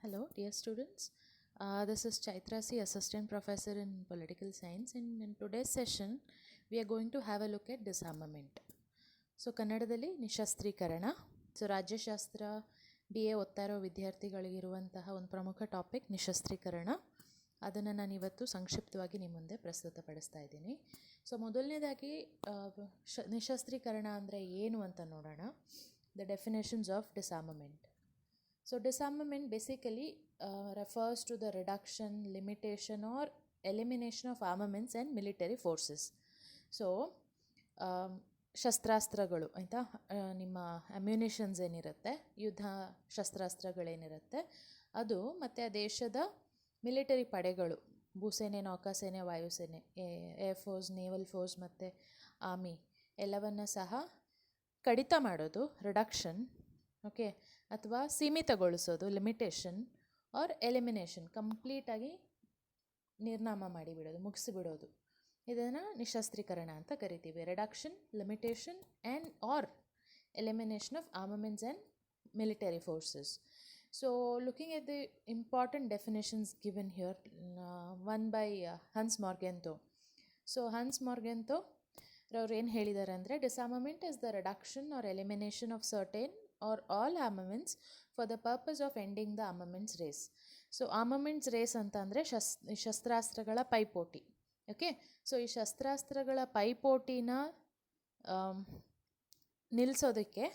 Hello, dear students. This is Chaitra C, Assistant Professor in Political Science, and in today's session, we are going to have a look at disarmament. So ಕನ್ನಡದಲ್ಲಿ ನಿಶಸ್ತ್ರೀಕರಣ. So ರಾಜ್ಯಶಾಸ್ತ್ರ BA ಓದ್ತಾ ಇರೋ ವಿದ್ಯಾರ್ಥಿಗಳಿಗಿರುವಂತಹ ಒಂದು ಪ್ರಮುಖ topic ನಿಶಸ್ತ್ರೀಕರಣ. ಅದನ್ನು ನಾನು ಇವತ್ತು ಸಂಕ್ಷಿಪ್ತವಾಗಿ ನಿಮ್ಮ ಮುಂದೆ ಪ್ರಸ್ತುತಪಡಿಸ್ತಾ ಇದ್ದೀನಿ. ಸೊ ಮೊದಲನೇದಾಗಿ ನಿಶಸ್ತ್ರೀಕರಣ ಅಂದರೆ ಏನು ಅಂತ ನೋಡೋಣ. The definitions of disarmament. So disarmament basically refers to the reduction, limitation or elimination of armaments and military forces. So ಶಸ್ತ್ರಾಸ್ತ್ರಗಳು ಆಯಿತಾ, ನಿಮ್ಮ ಅಮ್ಯುನಿಷನ್ಸ್ ಏನಿರುತ್ತೆ, ಯುದ್ಧ ಶಸ್ತ್ರಾಸ್ತ್ರಗಳೇನಿರುತ್ತೆ ಅದು, ಮತ್ತು ಆ ದೇಶದ ಮಿಲಿಟರಿ ಪಡೆಗಳು, ಭೂಸೇನೆ, ನೌಕಾಸೇನೆ, ವಾಯುಸೇನೆ, ಏರ್ ಫೋರ್ಸ್, ನೇವಲ್ ಫೋರ್ಸ್ ಮತ್ತು ಆರ್ಮಿ ಎಲ್ಲವನ್ನು ಸಹ ಕಡಿತ ಮಾಡೋದು, ರಿಡಕ್ಷನ್, ಓಕೆ, ಅಥವಾ ಸೀಮಿತಗೊಳಿಸೋದು, ಲಿಮಿಟೇಷನ್, ಆರ್ ಎಲಿಮಿನೇಷನ್, ಕಂಪ್ಲೀಟಾಗಿ ನಿರ್ನಾಮ ಮಾಡಿಬಿಡೋದು, ಮುಗಿಸಿಬಿಡೋದು. ಇದನ್ನು ನಿಶಸ್ತ್ರೀಕರಣ ಅಂತ ಕರಿತೀವಿ. Reduction, limitation and or elimination of armaments and military forces. So looking at the important definitions given here, one by Hans Morgenthau. So Hans Morgenthau ಅವ್ರು ಏನು ಹೇಳಿದ್ದಾರೆ ಅಂದರೆ, disarmament is the reduction or elimination of certain or all armaments for the purpose of ending the armaments race. So armaments race ಅಂತ ಅಂದರೆ ಶಸ್ತ್ರಾಸ್ತ್ರಗಳ ಪೈಪೋಟಿ. Okay, so ಈ ಶಸ್ತ್ರಾಸ್ತ್ರಗಳ ಪೈಪೋಟಿನ ನಿಲ್ಲಿಸೋದಕ್ಕೆ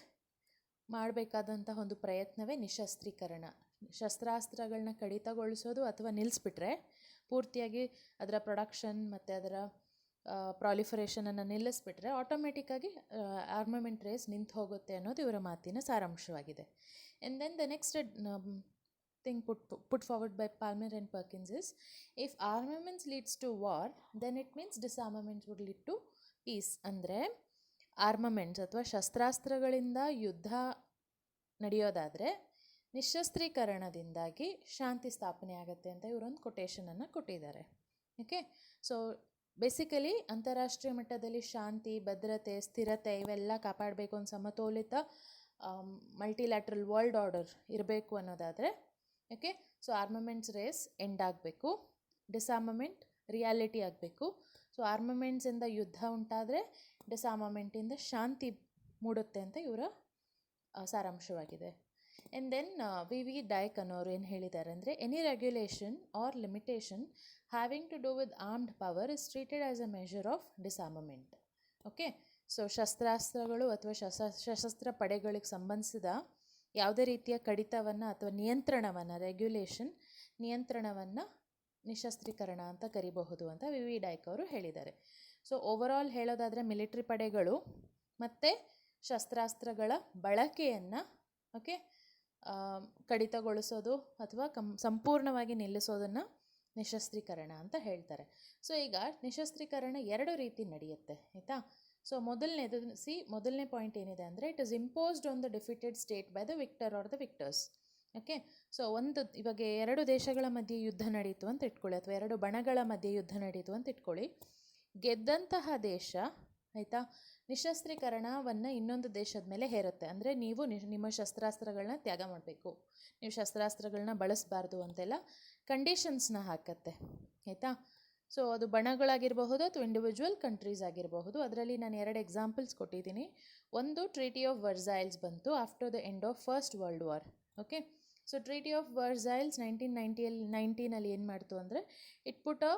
ಮಾಡಬೇಕಾದಂಥ ಒಂದು ಪ್ರಯತ್ನವೇ ನಿಶಸ್ತ್ರೀಕರಣ. ಶಸ್ತ್ರಾಸ್ತ್ರಗಳನ್ನ ಕಡಿತಗೊಳಿಸೋದು ಅಥವಾ ನಿಲ್ಲಿಸ್ಬಿಟ್ರೆ, ಪೂರ್ತಿಯಾಗಿ ಅದರ ಪ್ರೊಡಕ್ಷನ್ ಮತ್ತು ಅದರ ಪ್ರಾಲಿಫರೇಷನನ್ನು ನಿಲ್ಲಿಸ್ಬಿಟ್ರೆ ಆಟೋಮೆಟಿಕ್ಕಾಗಿ ಆರ್ಮಮೆಂಟ್ ರೇಸ್ ನಿಂತು ಹೋಗುತ್ತೆ ಅನ್ನೋದು ಇವರ ಮಾತಿನ ಸಾರಾಂಶವಾಗಿದೆ. And then the next thing put forward by Palmer and Perkins is, if armaments leads to war then it means disarmaments would lead to peace. ಅಂದರೆ ಆರ್ಮಮೆಂಟ್ಸ್ ಅಥವಾ ಶಸ್ತ್ರಾಸ್ತ್ರಗಳಿಂದ ಯುದ್ಧ ನಡೆಯೋದಾದರೆ ನಿಶಸ್ತ್ರೀಕರಣದಿಂದಾಗಿ ಶಾಂತಿ ಸ್ಥಾಪನೆ ಆಗುತ್ತೆ ಅಂತ ಇವರೊಂದು ಕೊಟೇಶನನ್ನು ಕೊಟ್ಟಿದ್ದಾರೆ. ಓಕೆ, ಸೊ ಬೇಸಿಕಲಿ ಅಂತಾರಾಷ್ಟ್ರೀಯ ಮಟ್ಟದಲ್ಲಿ ಶಾಂತಿ, ಭದ್ರತೆ, ಸ್ಥಿರತೆ ಇವೆಲ್ಲ ಕಾಪಾಡಬೇಕು, ಒಂದು ಸಮತೋಲಿತ ಮಲ್ಟಿಲ್ಯಾಟ್ರಲ್ ವರ್ಲ್ಡ್ ಆರ್ಡರ್ ಇರಬೇಕು ಅನ್ನೋದಾದರೆ, okay, so armaments race end ಆಗಬೇಕು, ಡಿಸಾರ್ಮಮೆಂಟ್ ರಿಯಾಲಿಟಿ ಆಗಬೇಕು. ಸೊ ಆರ್ಮಮೆಂಟ್ಸಿಂದ ಯುದ್ಧ ಉಂಟಾದರೆ ಡಿಸಾರ್ಮಮೆಂಟಿಂದ ಶಾಂತಿ ಮೂಡುತ್ತೆ ಅಂತ ಇವರ ಸಾರಾಂಶವಾಗಿದೆ. ಆ್ಯಂಡ್ ದೆನ್ ವಿ ಡೈಕ್ ಅನ್ನೋರು ಏನು ಹೇಳಿದ್ದಾರೆ ಅಂದರೆ, any regulation or limitation having to do with armed power is treated as a measure of disarmament. Okay, so ಶಸ್ತ್ರಾಸ್ತ್ರಗಳು ಅಥವಾ ಸಶಸ್ತ್ರ ಪಡೆಗಳಿಗೆ ಸಂಬಂಧಿಸಿದ ಯಾವುದೇ ರೀತಿಯ ಕಡಿತವನ್ನು ಅಥವಾ ನಿಯಂತ್ರಣವನ್ನು, ರೆಗ್ಯುಲೇಷನ್, ನಿಯಂತ್ರಣವನ್ನು ನಿಶಸ್ತ್ರೀಕರಣ ಅಂತ ಕರಿಬಹುದು ಅಂತ ವಿ ಡೈಕ್ ಅವರು ಹೇಳಿದ್ದಾರೆ. ಸೊ ಓವರಾಲ್ ಹೇಳೋದಾದರೆ ಮಿಲಿಟ್ರಿ ಪಡೆಗಳು ಮತ್ತು ಶಸ್ತ್ರಾಸ್ತ್ರಗಳ ಬಳಕೆಯನ್ನು ಕಡಿತಗೊಳಿಸೋದು ಅಥವಾ ಸಂಪೂರ್ಣವಾಗಿ ನಿಲ್ಲಿಸೋದನ್ನು ನಿಶಸ್ತ್ರೀಕರಣ ಅಂತ ಹೇಳ್ತಾರೆ. ಸೊ ಈಗ ನಿಶಸ್ತ್ರೀಕರಣ ಎರಡು ರೀತಿ ನಡೆಯುತ್ತೆ, ಆಯಿತಾ. ಸೊ ಮೊದಲನೇ ಪಾಯಿಂಟ್ ಏನಿದೆ ಅಂದರೆ, it is imposed on the defeated state by the Victor are the Victus. Okay, so ಇವಾಗ ಎರಡು ದೇಶಗಳ ಮಧ್ಯೆ ಯುದ್ಧ ನಡೀತು ಅಂತ ಇಟ್ಕೊಳ್ಳಿ, ಅಥವಾ ಎರಡು ಬಣಗಳ ಮಧ್ಯೆ ಯುದ್ಧ ನಡೀತು ಅಂತ ಇಟ್ಕೊಳ್ಳಿ. ಗೆದ್ದಂತಹ ದೇಶ, ಆಯಿತಾ, ನಿಶಸ್ತ್ರೀಕರಣವನ್ನು ಇನ್ನೊಂದು ದೇಶದ ಮೇಲೆ ಹೇರುತ್ತೆ. ಅಂದರೆ ನೀವು ನಿಮ್ಮ ಶಸ್ತ್ರಾಸ್ತ್ರಗಳನ್ನ ತ್ಯಾಗ ಮಾಡಬೇಕು, ನೀವು ಶಸ್ತ್ರಾಸ್ತ್ರಗಳನ್ನ ಬಳಸಬಾರ್ದು ಅಂತೆಲ್ಲ ಕಂಡೀಷನ್ಸ್ನ ಹಾಕತ್ತೆ, ಆಯಿತಾ. ಸೊ ಅದು ಬಣಗಳಾಗಿರಬಹುದು ಅಥವಾ ಇಂಡಿವಿಜುವಲ್ ಕಂಟ್ರೀಸ್ ಆಗಿರಬಹುದು. ಅದರಲ್ಲಿ ನಾನು ಎರಡು ಎಕ್ಸಾಂಪಲ್ಸ್ ಕೊಟ್ಟಿದ್ದೀನಿ. ಒಂದು ಟ್ರೀಟಿ ಆಫ್ ವರ್ಸೈಲ್ಸ್ ಬಂತು after the end of first world war. Okay, so treaty of Versailles 1919 ಏನು ಮಾಡ್ತು ಅಂದರೆ, it put a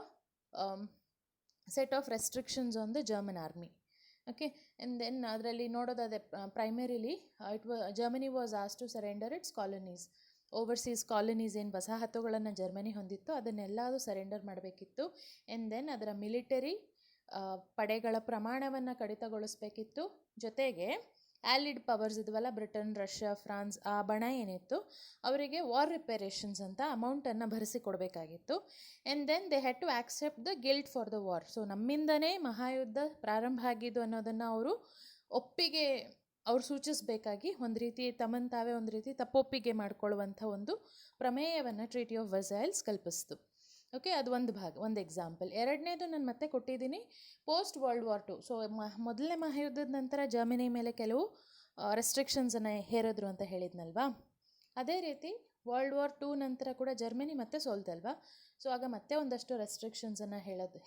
set of restrictions on the German army. Okay, and then ಅದರಲ್ಲಿ ನೋಡೋದಾದರೆ primarily Germany was asked to surrender its colonies, overseas colonies, ಏನು ವಸಾಹತುಗಳನ್ನು Germany ಹೊಂದಿತ್ತು ಅದನ್ನೆಲ್ಲದು surrender ಮಾಡಬೇಕಿತ್ತು. ಆ್ಯಂಡ್ ದೆನ್ ಅದರ ಮಿಲಿಟರಿ ಪಡೆಗಳ ಪ್ರಮಾಣವನ್ನು ಕಡಿತಗೊಳಿಸಬೇಕಿತ್ತು. ಜೊತೆಗೆ ಆ್ಯಲಿಡ್ ಪವರ್ಸ್ ಇದ್ವಲ್ಲ, ಬ್ರಿಟನ್, ರಷ್ಯಾ, ಫ್ರಾನ್ಸ್, ಆ ಬಣ ಏನಿತ್ತು ಅವರಿಗೆ ವಾರ್ ರಿಪೇರೇಷನ್ಸ್ ಅಂತ ಅಮೌಂಟನ್ನು ಭರಿಸಿ ಕೊಡಬೇಕಾಗಿತ್ತು. And then they had to accept the guilt for the war. So ನಮ್ಮಿಂದನೇ ಮಹಾಯುದ್ಧ ಪ್ರಾರಂಭ ಆಗಿದ್ದು ಅನ್ನೋದನ್ನು ಅವ್ರು ಸೂಚಿಸಬೇಕಾಗಿ ಒಂದು ರೀತಿ ತಮ್ಮನ್ನು ತಾವೇ ಒಂದು ರೀತಿ ತಪ್ಪೊಪ್ಪಿಗೆ ಮಾಡಿಕೊಳ್ಳುವಂಥ ಒಂದು ಪ್ರಮೇಯವನ್ನು ಟ್ರೀಟಿ ಆಫ್ ವರ್ಸೈಲ್ಸ್ ಕಲ್ಪಿಸ್ತು. ಓಕೆ, ಅದು ಒಂದು ಎಕ್ಸಾಂಪಲ್. ಎರಡನೇದು ನಾನು ಮತ್ತೆ ಕೊಟ್ಟಿದ್ದೀನಿ, post world war II. So ಮೊದಲನೇ ಮಹಾಯುದ್ಧದ ನಂತರ ಜರ್ಮನಿ ಮೇಲೆ ಕೆಲವು ರೆಸ್ಟ್ರಿಕ್ಷನ್ಸನ್ನು ಹೇರಿದ್ರು ಅಂತ ಹೇಳಿದ್ನಲ್ವಾ. ಅದೇ ರೀತಿ ವರ್ಲ್ಡ್ ವಾರ್ 2 ನಂತರ ಕೂಡ ಜರ್ಮನಿ ಮತ್ತೆ ಸೋಲ್ತಲ್ವಾ. ಸೊ ಆಗ ಮತ್ತೆ ಒಂದಷ್ಟು ರೆಸ್ಟ್ರಿಕ್ಷನ್ಸನ್ನು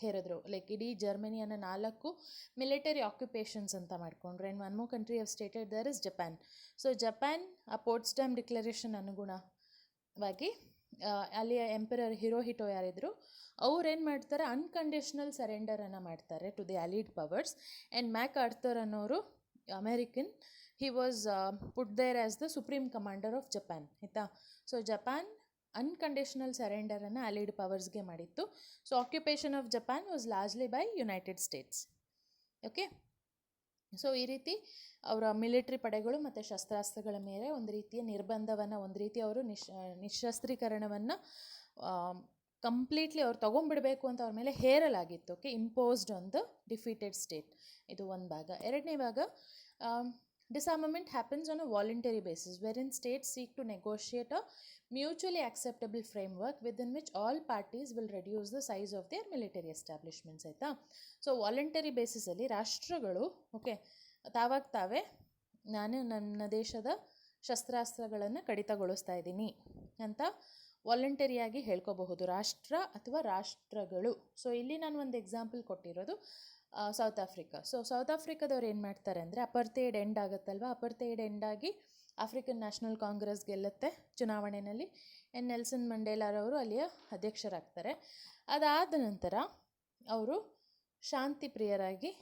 ಹೇರಿದ್ರು. ಲೈಕ್ ಇಡೀ ಜರ್ಮನಿಯನ್ನು 4 ಮಿಲಿಟರಿ ಆಕ್ಯುಪೇಷನ್ಸ್ ಅಂತ ಮಾಡಿಕೊಂಡ್ರು. And one more country have stated there is Japan. So Japan ಆ ಪೋಟ್ಸ್ಡಾಮ್ ಡಿಕ್ಲರೇಷನ್ ಅನುಗುಣವಾಗಿ ಅಲ್ಲಿಯ ಎಂಪರರ್ ಹಿರೋಹಿಟೋ ಯಾರಿದ್ರು ಅವ್ರೇನು ಮಾಡ್ತಾರೆ, ಅನ್ಕಂಡೀಷ್ನಲ್ ಸರೆಂಡರನ್ನು ಮಾಡ್ತಾರೆ to the allied powers. And MacArthur ಅನ್ನೋರು American, he was put there as the supreme commander of Japan ಆಯಿತಾ. So Japan unconditional ಸರೆಂಡರನ್ನು ಅಲೀಡ್ ಪವರ್ಸ್ಗೆ ಮಾಡಿತ್ತು. So occupation of Japan was largely by United States. Okay, so ಈ ರೀತಿ ಅವರ military ಪಡೆಗಳು ಮತ್ತು ಶಸ್ತ್ರಾಸ್ತ್ರಗಳ ಮೇಲೆ ಒಂದು ರೀತಿಯ ನಿರ್ಬಂಧವನ್ನು, ಒಂದು ರೀತಿ ಅವರು ನಿಶಸ್ತ್ರೀಕರಣವನ್ನು ಕಂಪ್ಲೀಟ್ಲಿ ಅವ್ರು ತೊಗೊಂಡ್ಬಿಡಬೇಕು ಅಂತ ಅವ್ರ ಮೇಲೆ ಹೇರಲಾಗಿತ್ತು. Okay, imposed on the defeated state. ಇದು ಒಂದು ಭಾಗ. ಎರಡನೇ ಭಾಗ, disarmament happens on a voluntary basis wherein states seek to negotiate a mutually acceptable framework within which all parties will reduce the size of their military establishments ಆಯಿತಾ. So voluntary ಬೇಸಿಸಲ್ಲಿ ರಾಷ್ಟ್ರಗಳು okay ತಾವಾಗ ತಾವೇ ನಾನು ನನ್ನ ದೇಶದ ಶಸ್ತ್ರಾಸ್ತ್ರಗಳನ್ನು ಕಡಿತಗೊಳಿಸ್ತಾ ಇದ್ದೀನಿ ಅಂತ ವಾಲಂಟರಿಯಾಗಿ ಹೇಳ್ಕೋಬಹುದು ರಾಷ್ಟ್ರ ಅಥವಾ ರಾಷ್ಟ್ರಗಳು. ಸೊ ಇಲ್ಲಿ ನಾನು ಒಂದು ಎಕ್ಸಾಂಪಲ್ ಕೊಟ್ಟಿರೋದು ಸೌತ್ ಆಫ್ರಿಕಾ. ಸೊ ಸೌತ್ ಆಫ್ರಿಕಾದವ್ರು ಏನು ಮಾಡ್ತಾರೆ ಅಂದರೆ, ಅಪರ್ಟೈಡ್ ಎಂಡ್ ಆಗುತ್ತಲ್ವ, ಅಪರ್ಟೈಡ್ ಎಂಡಾಗಿ ಆಫ್ರಿಕನ್ ನ್ಯಾಷನಲ್ ಕಾಂಗ್ರೆಸ್ ಗೆಲ್ಲುತ್ತೆ ಚುನಾವಣೆಯಲ್ಲಿ. ನೆಲ್ಸನ್ ಮಂಡೇಲಾರವರು ಅಲ್ಲಿಯ ಅಧ್ಯಕ್ಷರಾಗ್ತಾರೆ. ಅದಾದ ನಂತರ ಅವರು ಶಾಂತಿ ಪ್ರಿಯರಾಗಿ,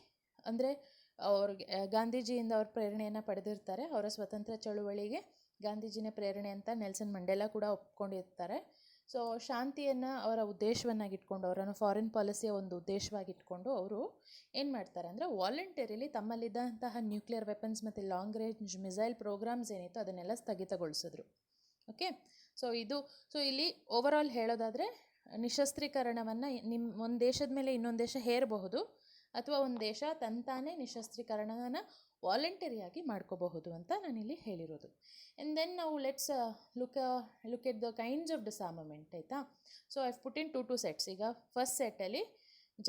ಅಂದರೆ ಅವ್ರಿಗೆ ಗಾಂಧೀಜಿಯಿಂದ ಅವ್ರ ಪ್ರೇರಣೆಯನ್ನು ಪಡೆದಿರ್ತಾರೆ. ಅವರ ಸ್ವತಂತ್ರ ಚಳುವಳಿಗೆ ಗಾಂಧೀಜಿನ ಪ್ರೇರಣೆ ಅಂತ ನೆಲ್ಸನ್ ಮಂಡೇಲಾ ಕೂಡ ಒಪ್ಕೊಂಡಿರ್ತಾರೆ. ಸೊ ಶಾಂತಿಯನ್ನು ಅವರ ಉದ್ದೇಶವನ್ನಾಗಿಟ್ಕೊಂಡು, ಅವರನ್ನು ಫಾರಿನ್ ಪಾಲಿಸಿಯ ಒಂದು ಉದ್ದೇಶವಾಗಿಟ್ಕೊಂಡು ಅವರು ಏನು ಮಾಡ್ತಾರೆ ಅಂದರೆ, ವಾಲಂಟರಿಲಿ ತಮ್ಮಲ್ಲಿದ್ದಂತಹ ನ್ಯೂಕ್ಲಿಯರ್ ವೆಪನ್ಸ್ ಮತ್ತು ಲಾಂಗ್ ರೇಂಜ್ ಮಿಸೈಲ್ ಪ್ರೋಗ್ರಾಮ್ಸ್ ಏನಿತ್ತು ಅದನ್ನೆಲ್ಲ ಸ್ಥಗಿತಗೊಳಿಸಿದ್ರು. ಓಕೆ, ಸೊ ಇಲ್ಲಿ ಓವರಾಲ್ ಹೇಳೋದಾದರೆ ನಿಶಸ್ತ್ರೀಕರಣವನ್ನು ಒಂದು ದೇಶದ ಮೇಲೆ ಇನ್ನೊಂದು ದೇಶ ಹೇರಬಹುದು, ಅಥವಾ ಒಂದು ದೇಶ ತಂತಾನೇ ನಿಶಸ್ತ್ರೀಕರಣವನ್ನು ವಾಲಂಟರಿಯಾಗಿ ಮಾಡ್ಕೋಬಹುದು ಅಂತ ನಾನಿಲ್ಲಿ ಹೇಳಿರೋದು. ಆ್ಯಂಡ್ ದೆನ್ ನಾವು let's look at the kinds of disarmament ಆಯಿತಾ. So I put in two sets. ಈಗ ಫಸ್ಟ್ ಸೆಟ್ಟಲ್ಲಿ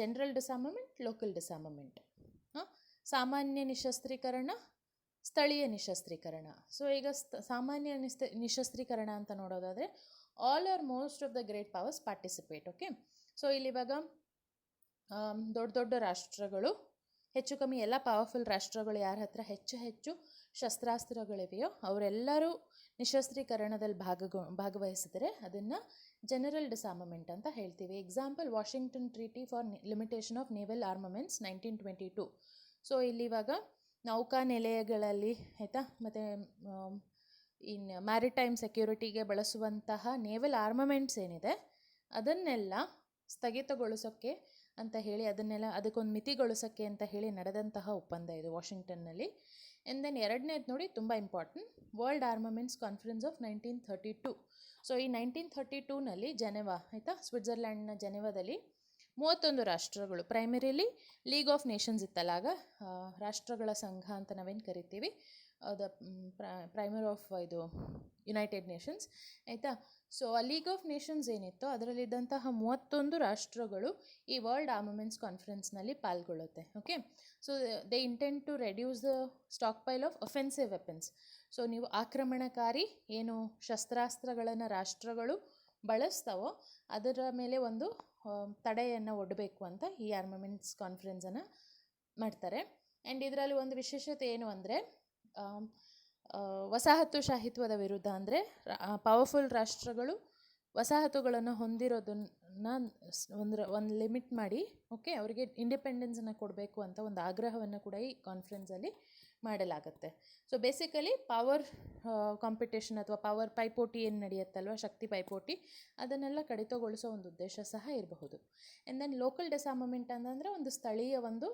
ಜನರಲ್ ಡಿಸಾರ್ಮಮೆಂಟ್, ಲೋಕಲ್ ಡಿಸಾರ್ಮಮೆಂಟ್, ಸಾಮಾನ್ಯ ನಿಶಸ್ತ್ರೀಕರಣ, ಸ್ಥಳೀಯ ನಿಶಸ್ತ್ರೀಕರಣ. ಸೊ ಈಗ ಸಾಮಾನ್ಯ ನಿಶಸ್ತ್ರೀಕರಣ ಅಂತ ನೋಡೋದಾದರೆ all or most of the great powers participate. Okay, so ಇಲ್ಲಿವಾಗ ದೊಡ್ಡ ದೊಡ್ಡ ರಾಷ್ಟ್ರಗಳು, ಹೆಚ್ಚು ಕಮ್ಮಿ ಎಲ್ಲ ಪವರ್ಫುಲ್ ರಾಷ್ಟ್ರಗಳು ಯಾರ ಹತ್ರ ಹೆಚ್ಚು ಶಸ್ತ್ರಾಸ್ತ್ರಗಳಿವೆಯೋ ಅವರೆಲ್ಲರೂ ನಿಶಸ್ತ್ರೀಕರಣದಲ್ಲಿ ಭಾಗವಹಿಸಿದರೆ ಅದನ್ನು ಜನರಲ್ ಡಿಸಾರ್ಮಮೆಂಟ್ ಅಂತ ಹೇಳ್ತೀವಿ. Example, Washington treaty for limitation of naval armaments 1922. So ಇಲ್ಲಿವಾಗ ನೌಕಾ ನೆಲೆಗಳಲ್ಲಿ ಆಯಿತಾ, ಮತ್ತು ಮ್ಯಾರಿಟೈಮ್ ಸೆಕ್ಯೂರಿಟಿಗೆ ಬಳಸುವಂತಹ ನೇವಲ್ ಆರ್ಮಮೆಂಟ್ಸ್ ಏನಿದೆ ಅದನ್ನೆಲ್ಲ ಸ್ಥಗಿತಗೊಳಿಸೋಕ್ಕೆ ಅಂತ ಹೇಳಿ, ಅದಕ್ಕೊಂದು ಮಿತಿಗೊಳಿಸೋಕ್ಕೆ ಅಂತ ಹೇಳಿ ನಡೆದಂತಹ ಒಪ್ಪಂದ ಇದು ವಾಷಿಂಗ್ಟನ್ನಲ್ಲಿ. ಆ್ಯಂಡ್ ದೆನ್ ಎರಡನೇದು ನೋಡಿ ತುಂಬ important, world armaments conference of 1932. So ಈ 1932ನಲ್ಲಿ ಜೆನೆವಾ ಆಯಿತಾ, ಸ್ವಿಟ್ಜರ್ಲ್ಯಾಂಡ್ನ ಜೆನೆವಾದಲ್ಲಿ 31 ರಾಷ್ಟ್ರಗಳು, ಪ್ರೈಮರಿಲಿ ಲೀಗ್ ಆಫ್ ನೇಷನ್ಸ್ ಇತ್ತಲ್ಲ ಆಗ, ರಾಷ್ಟ್ರಗಳ ಸಂಘ ಅಂತ ನಾವೇನು ಕರಿತೀವಿ, ದ ಪ್ರೈಮರ್ ಆಫ್ ಇದು ಯುನೈಟೆಡ್ ನೇಷನ್ಸ್ ಆಯಿತಾ. ಸೊ ಆ ಲೀಗ್ ಆಫ್ ನೇಷನ್ಸ್ ಏನಿತ್ತು ಅದರಲ್ಲಿದ್ದಂತಹ 31 ರಾಷ್ಟ್ರಗಳು ಈ ವರ್ಲ್ಡ್ ಆರ್ಮಮೆಂಟ್ಸ್ ಕಾನ್ಫರೆನ್ಸ್ನಲ್ಲಿ ಪಾಲ್ಗೊಳ್ಳುತ್ತೆ. Okay, so they intend to reduce the stockpile of offensive weapons. So ನೀವು ಆಕ್ರಮಣಕಾರಿ ಏನು ಶಸ್ತ್ರಾಸ್ತ್ರಗಳನ್ನು ರಾಷ್ಟ್ರಗಳು ಬಳಸ್ತಾವೋ ಅದರ ಮೇಲೆ ಒಂದು ತಡೆಯನ್ನು ಒಡ್ಡಬೇಕು ಅಂತ ಈ ಆರ್ಮಮೆಂಟ್ಸ್ ಕಾನ್ಫರೆನ್ಸನ್ನು ಮಾಡ್ತಾರೆ. ಆ್ಯಂಡ್ ಇದರಲ್ಲಿ ಒಂದು ವಿಶೇಷತೆ ಏನು ಅಂದರೆ, ವಸಾಹತುಶಾಹಿತ್ವದ ವಿರುದ್ಧ, ಅಂದರೆ ಪವರ್ಫುಲ್ ರಾಷ್ಟ್ರಗಳು ವಸಾಹತುಗಳನ್ನು ಹೊಂದಿರೋದನ್ನು ಒಂದು ಲಿಮಿಟ್ ಮಾಡಿ ಓಕೆ ಅವರಿಗೆ ಇಂಡಿಪೆಂಡೆನ್ಸನ್ನು ಕೊಡಬೇಕು ಅಂತ ಒಂದು ಆಗ್ರಹವನ್ನು ಕೂಡ ಈ ಕಾನ್ಫರೆನ್ಸಲ್ಲಿ ಮಾಡಲಾಗುತ್ತೆ. ಸೊ ಬೇಸಿಕಲಿ ಪವರ್ ಕಾಂಪಿಟೇಷನ್ ಅಥವಾ ಪವರ್ ಪೈಪೋಟಿ ಏನು ನಡೆಯುತ್ತಲ್ವ, ಶಕ್ತಿ ಪೈಪೋಟಿ, ಅದನ್ನೆಲ್ಲ ಕಡಿತಗೊಳಿಸೋ ಒಂದು ಉದ್ದೇಶ ಸಹ ಇರಬಹುದು. ಆ್ಯಂಡ್ ದೆನ್ ಲೋಕಲ್ ಡಿಸಾರ್ಮಮೆಂಟ್ ಅಂತಂದರೆ ಒಂದು ಸ್ಥಳೀಯ ಒಂದು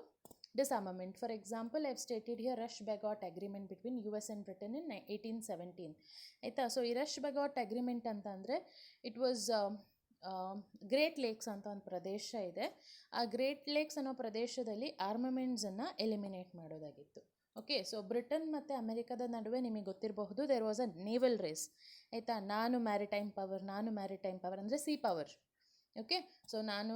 disarmament. For example, I have stated here Rush-Bagot Agreement between US and Britain in 1817 ಆಯಿತಾ. ಸೊ ಈ ರಶ್-ಬೆಗಾಟ್ ಅಗ್ರಿಮೆಂಟ್ ಅಂತಂದರೆ ಇಟ್ ವಾಸ್ ಗ್ರೇಟ್ ಲೇಕ್ಸ್ ಅಂತ ಒಂದು ಪ್ರದೇಶ ಇದೆ. ಆ ಗ್ರೇಟ್ ಲೇಕ್ಸ್ ಅನ್ನೋ ಪ್ರದೇಶದಲ್ಲಿ ಆರ್ಮಮೆಂಟ್ಸನ್ನು ಎಲಿಮಿನೇಟ್ ಮಾಡೋದಾಗಿತ್ತು. ಓಕೆ, ಸೊ ಬ್ರಿಟನ್ ಮತ್ತು ಅಮೆರಿಕದ ನಡುವೆ ನಿಮಗೆ ಗೊತ್ತಿರಬಹುದು there was a naval race ಆಯಿತಾ. ನಾನು ಮ್ಯಾರಿಟೈಮ್ ಪವರ್ ಅಂದರೆ ಸಿ ಪವರ್. ಓಕೆ, ಸೊ ನಾನು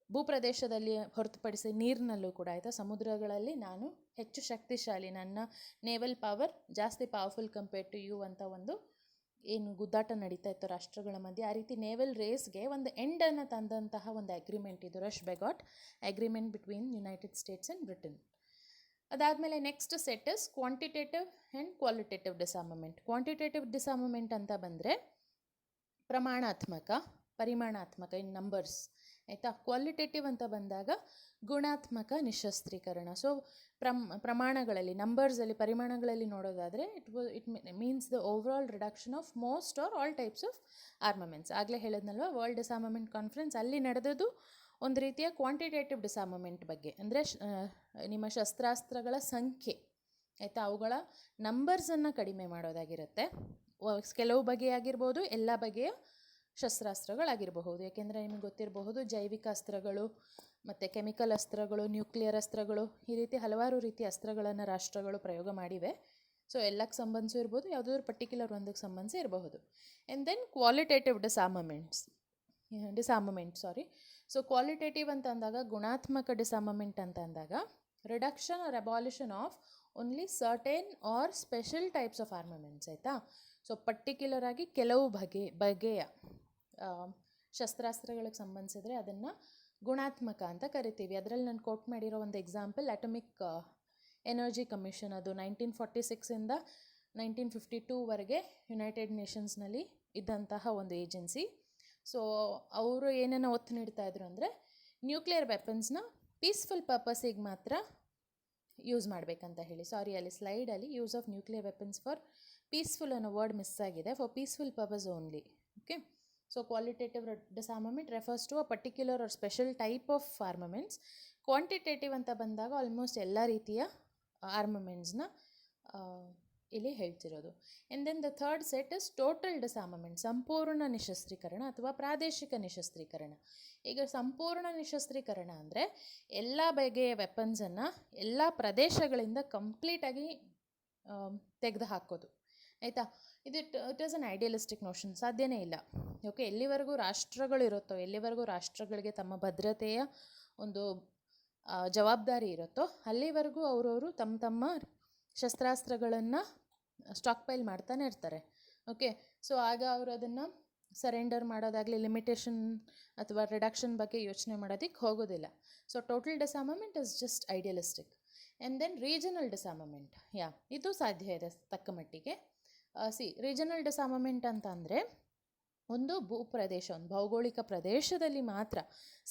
ಭೂಪ್ರದೇಶದಲ್ಲಿ ಹೊರತುಪಡಿಸಿ ನೀರಿನಲ್ಲೂ ಕೂಡ ಆಯಿತಾ, ಸಮುದ್ರಗಳಲ್ಲಿ ನಾನು ಹೆಚ್ಚು ಶಕ್ತಿಶಾಲಿ, ನನ್ನ ನೇವಲ್ ಪವರ್ ಜಾಸ್ತಿ ಪವರ್ಫುಲ್ ಕಂಪೇರ್ಡ್ ಟು ಯು ಅಂತ ಒಂದು ಏನು ಗುದ್ದಾಟ ನಡೀತಾ ಇತ್ತು ರಾಷ್ಟ್ರಗಳ ಮಧ್ಯೆ, ಆ ರೀತಿ ನೇವಲ್ ರೇಸ್ಗೆ ಒಂದು ಎಂಡನ್ನು ತಂದಂತಹ ಒಂದು ಅಗ್ರಿಮೆಂಟ್ ಇದು, Rush Bagot agreement between United States and Britain. ಅದಾದಮೇಲೆ next set is quantitative and qualitative disarmament. Quantitative disarmament ಅಂತ ಬಂದರೆ ಪ್ರಮಾಣಾತ್ಮಕ, ಪರಿಮಾಣಾತ್ಮಕ ಇನ್ ನಂಬರ್ಸ್ ಆಯಿತಾ. ಕ್ವಾಲಿಟೇಟಿವ್ ಅಂತ ಬಂದಾಗ ಗುಣಾತ್ಮಕ ನಿಶಸ್ತ್ರೀಕರಣ. ಸೊ ಪ್ರಮಾಣಗಳಲ್ಲಿ, ನಂಬರ್ಸಲ್ಲಿ, ಪರಿಮಾಣಗಳಲ್ಲಿ ನೋಡೋದಾದರೆ it means the overall reduction of most or all types of armaments. ಆಗಲೇ ಹೇಳಿದ್ನಲ್ವ, ವರ್ಲ್ಡ್ ಡಿಸಾರ್ಮಮೆಂಟ್ ಕಾನ್ಫರೆನ್ಸ್ ಅಲ್ಲಿ ನಡೆದದ್ದು ಒಂದು ರೀತಿಯ ಕ್ವಾಂಟಿಟೇಟಿವ್ ಡಿಸಾರ್ಮಮೆಂಟ್ ಬಗ್ಗೆ. ಅಂದರೆ ನಿಮ್ಮ ಶಸ್ತ್ರಾಸ್ತ್ರಗಳ ಸಂಖ್ಯೆ ಆಯಿತಾ, ಅವುಗಳ ನಂಬರ್ಸನ್ನು ಕಡಿಮೆ ಮಾಡೋದಾಗಿರುತ್ತೆ. ಕೆಲವು ಬಗೆಯಾಗಿರ್ಬೋದು, ಎಲ್ಲ ಬಗೆಯ ಶಸ್ತ್ರಾಸ್ತ್ರಗಳಾಗಿರಬಹುದು. ಏಕೆಂದರೆ ನಿಮಗೆ ಗೊತ್ತಿರಬಹುದು, ಜೈವಿಕ ಅಸ್ತ್ರಗಳು ಮತ್ತು ಕೆಮಿಕಲ್ ಅಸ್ತ್ರಗಳು, ನ್ಯೂಕ್ಲಿಯರ್ ಅಸ್ತ್ರಗಳು, ಈ ರೀತಿ ಹಲವಾರು ರೀತಿಯ ಅಸ್ತ್ರಗಳನ್ನು ರಾಷ್ಟ್ರಗಳು ಪ್ರಯೋಗ ಮಾಡಿವೆ. ಸೊ ಎಲ್ಲಕ್ಕೆ ಸಂಬಂಧಿಸಿ ಇರ್ಬೋದು, ಯಾವುದಾದ್ರೂ ಪರ್ಟಿಕ್ಯುಲರ್ ಒಂದಕ್ಕೆ ಸಂಬಂಧಿಸಿ ಇರಬಹುದು. And then qualitative disarmament. So qualitative ಅಂತ ಅಂದಾಗ, ಗುಣಾತ್ಮಕ ಡಿಸಾರ್ಮಮೆಂಟ್ ಅಂತ ಅಂದಾಗ reduction or abolition of only certain or special types of armaments ಆಯಿತಾ. ಸೊ ಪರ್ಟಿಕ್ಯುಲರ್ ಆಗಿ ಕೆಲವು ಬಗೆಯ ಶಸ್ತ್ರಾಸ್ತ್ರಗಳಿಗೆ ಸಂಬಂಧಿಸಿದ್ರೆ ಅದನ್ನು ಗುಣಾತ್ಮಕ ಅಂತ ಕರಿತೀವಿ. ಅದರಲ್ಲಿ ನಾನು ಕೋಟ್ ಮಾಡಿರೋ ಒಂದು ಎಕ್ಸಾಂಪಲ್ ಅಟಮಿಕ್ ಎನರ್ಜಿ ಕಮಿಷನ್. ಅದು 1946ಇಂದ 1952ವರೆಗೆ ಯುನೈಟೆಡ್ ನೇಷನ್ಸ್ನಲ್ಲಿ ಇದ್ದಂತಹ ಒಂದು ಏಜೆನ್ಸಿ. ಸೊ ಅವರು ಏನನ್ನು ಒತ್ತು ನೀಡ್ತಾ ಇದ್ರು ಅಂದರೆ, ನ್ಯೂಕ್ಲಿಯರ್ ವೆಪನ್ಸ್ನ ಪೀಸ್ಫುಲ್ ಪರ್ಪಸಿಗೆ ಮಾತ್ರ ಯೂಸ್ ಮಾಡಬೇಕಂತ ಹೇಳಿ. ಸಾರಿ, ಅಲ್ಲಿ ಸ್ಲೈಡಲ್ಲಿ use of nuclear weapons for peaceful ಅನ್ನೋ ವರ್ಡ್ ಮಿಸ್ ಆಗಿದೆ. For peaceful purpose only. Okay. So qualitative disarmament refers to a particular or special type of armaments. Quantitative ಅಂತ ಬಂದಾಗ ಆಲ್ಮೋಸ್ಟ್ ಎಲ್ಲ ರೀತಿಯ ಆರ್ಮಮೆಂಟ್ಸ್ನ ಇಲ್ಲಿ ಹೇಳ್ತಿರೋದು. And then the third set is total disarmament, ಸಂಪೂರ್ಣ ನಿಶಸ್ತ್ರೀಕರಣ ಅಥವಾ ಪ್ರಾದೇಶಿಕ ನಿಶಸ್ತ್ರೀಕರಣ. ಈಗ ಸಂಪೂರ್ಣ ನಿಶಸ್ತ್ರೀಕರಣ ಅಂದರೆ ಎಲ್ಲ ಬಗೆಯ ವೆಪನ್ಸನ್ನು ಎಲ್ಲ ಪ್ರದೇಶಗಳಿಂದ ಕಂಪ್ಲೀಟಾಗಿ ತೆಗೆದು ಹಾಕೋದು ಆಯಿತಾ. It is an idealistic notion, ಸಾಧ್ಯನೇ ಇಲ್ಲ. ಓಕೆ, ಎಲ್ಲಿವರೆಗೂ ರಾಷ್ಟ್ರಗಳಿರುತ್ತೋ, ಎಲ್ಲಿವರೆಗೂ ರಾಷ್ಟ್ರಗಳಿಗೆ ತಮ್ಮ ಭದ್ರತೆಯ ಒಂದು ಜವಾಬ್ದಾರಿ ಇರುತ್ತೋ, ಅಲ್ಲಿವರೆಗೂ ಅವರವರು ತಮ್ಮ ಶಸ್ತ್ರಾಸ್ತ್ರಗಳನ್ನು ಸ್ಟಾಕ್ ಪೈಲ್ ಮಾಡ್ತಾನೆ ಇರ್ತಾರೆ. ಓಕೆ. ಸೊ ಆಗ ಅವರು ಅದನ್ನು ಸರೆಂಡರ್ ಮಾಡೋದಾಗಲಿ, ಲಿಮಿಟೇಷನ್ ಅಥವಾ ರಿಡಕ್ಷನ್ ಬಗ್ಗೆ ಯೋಚನೆ ಮಾಡೋದಕ್ಕೆ ಹೋಗೋದಿಲ್ಲ. So total disarmament is just idealistic. And then regional disarmament, ಇದು ಸಾಧ್ಯ ಇದೆ ತಕ್ಕ ಮಟ್ಟಿಗೆ. ರೀಜನಲ್ ಡಿಸಾರ್ಮಮೆಂಟ್ ಅಂತ ಅಂದರೆ ಒಂದು ಭೂಪ್ರದೇಶ, ಒಂದು ಭೌಗೋಳಿಕ ಪ್ರದೇಶದಲ್ಲಿ ಮಾತ್ರ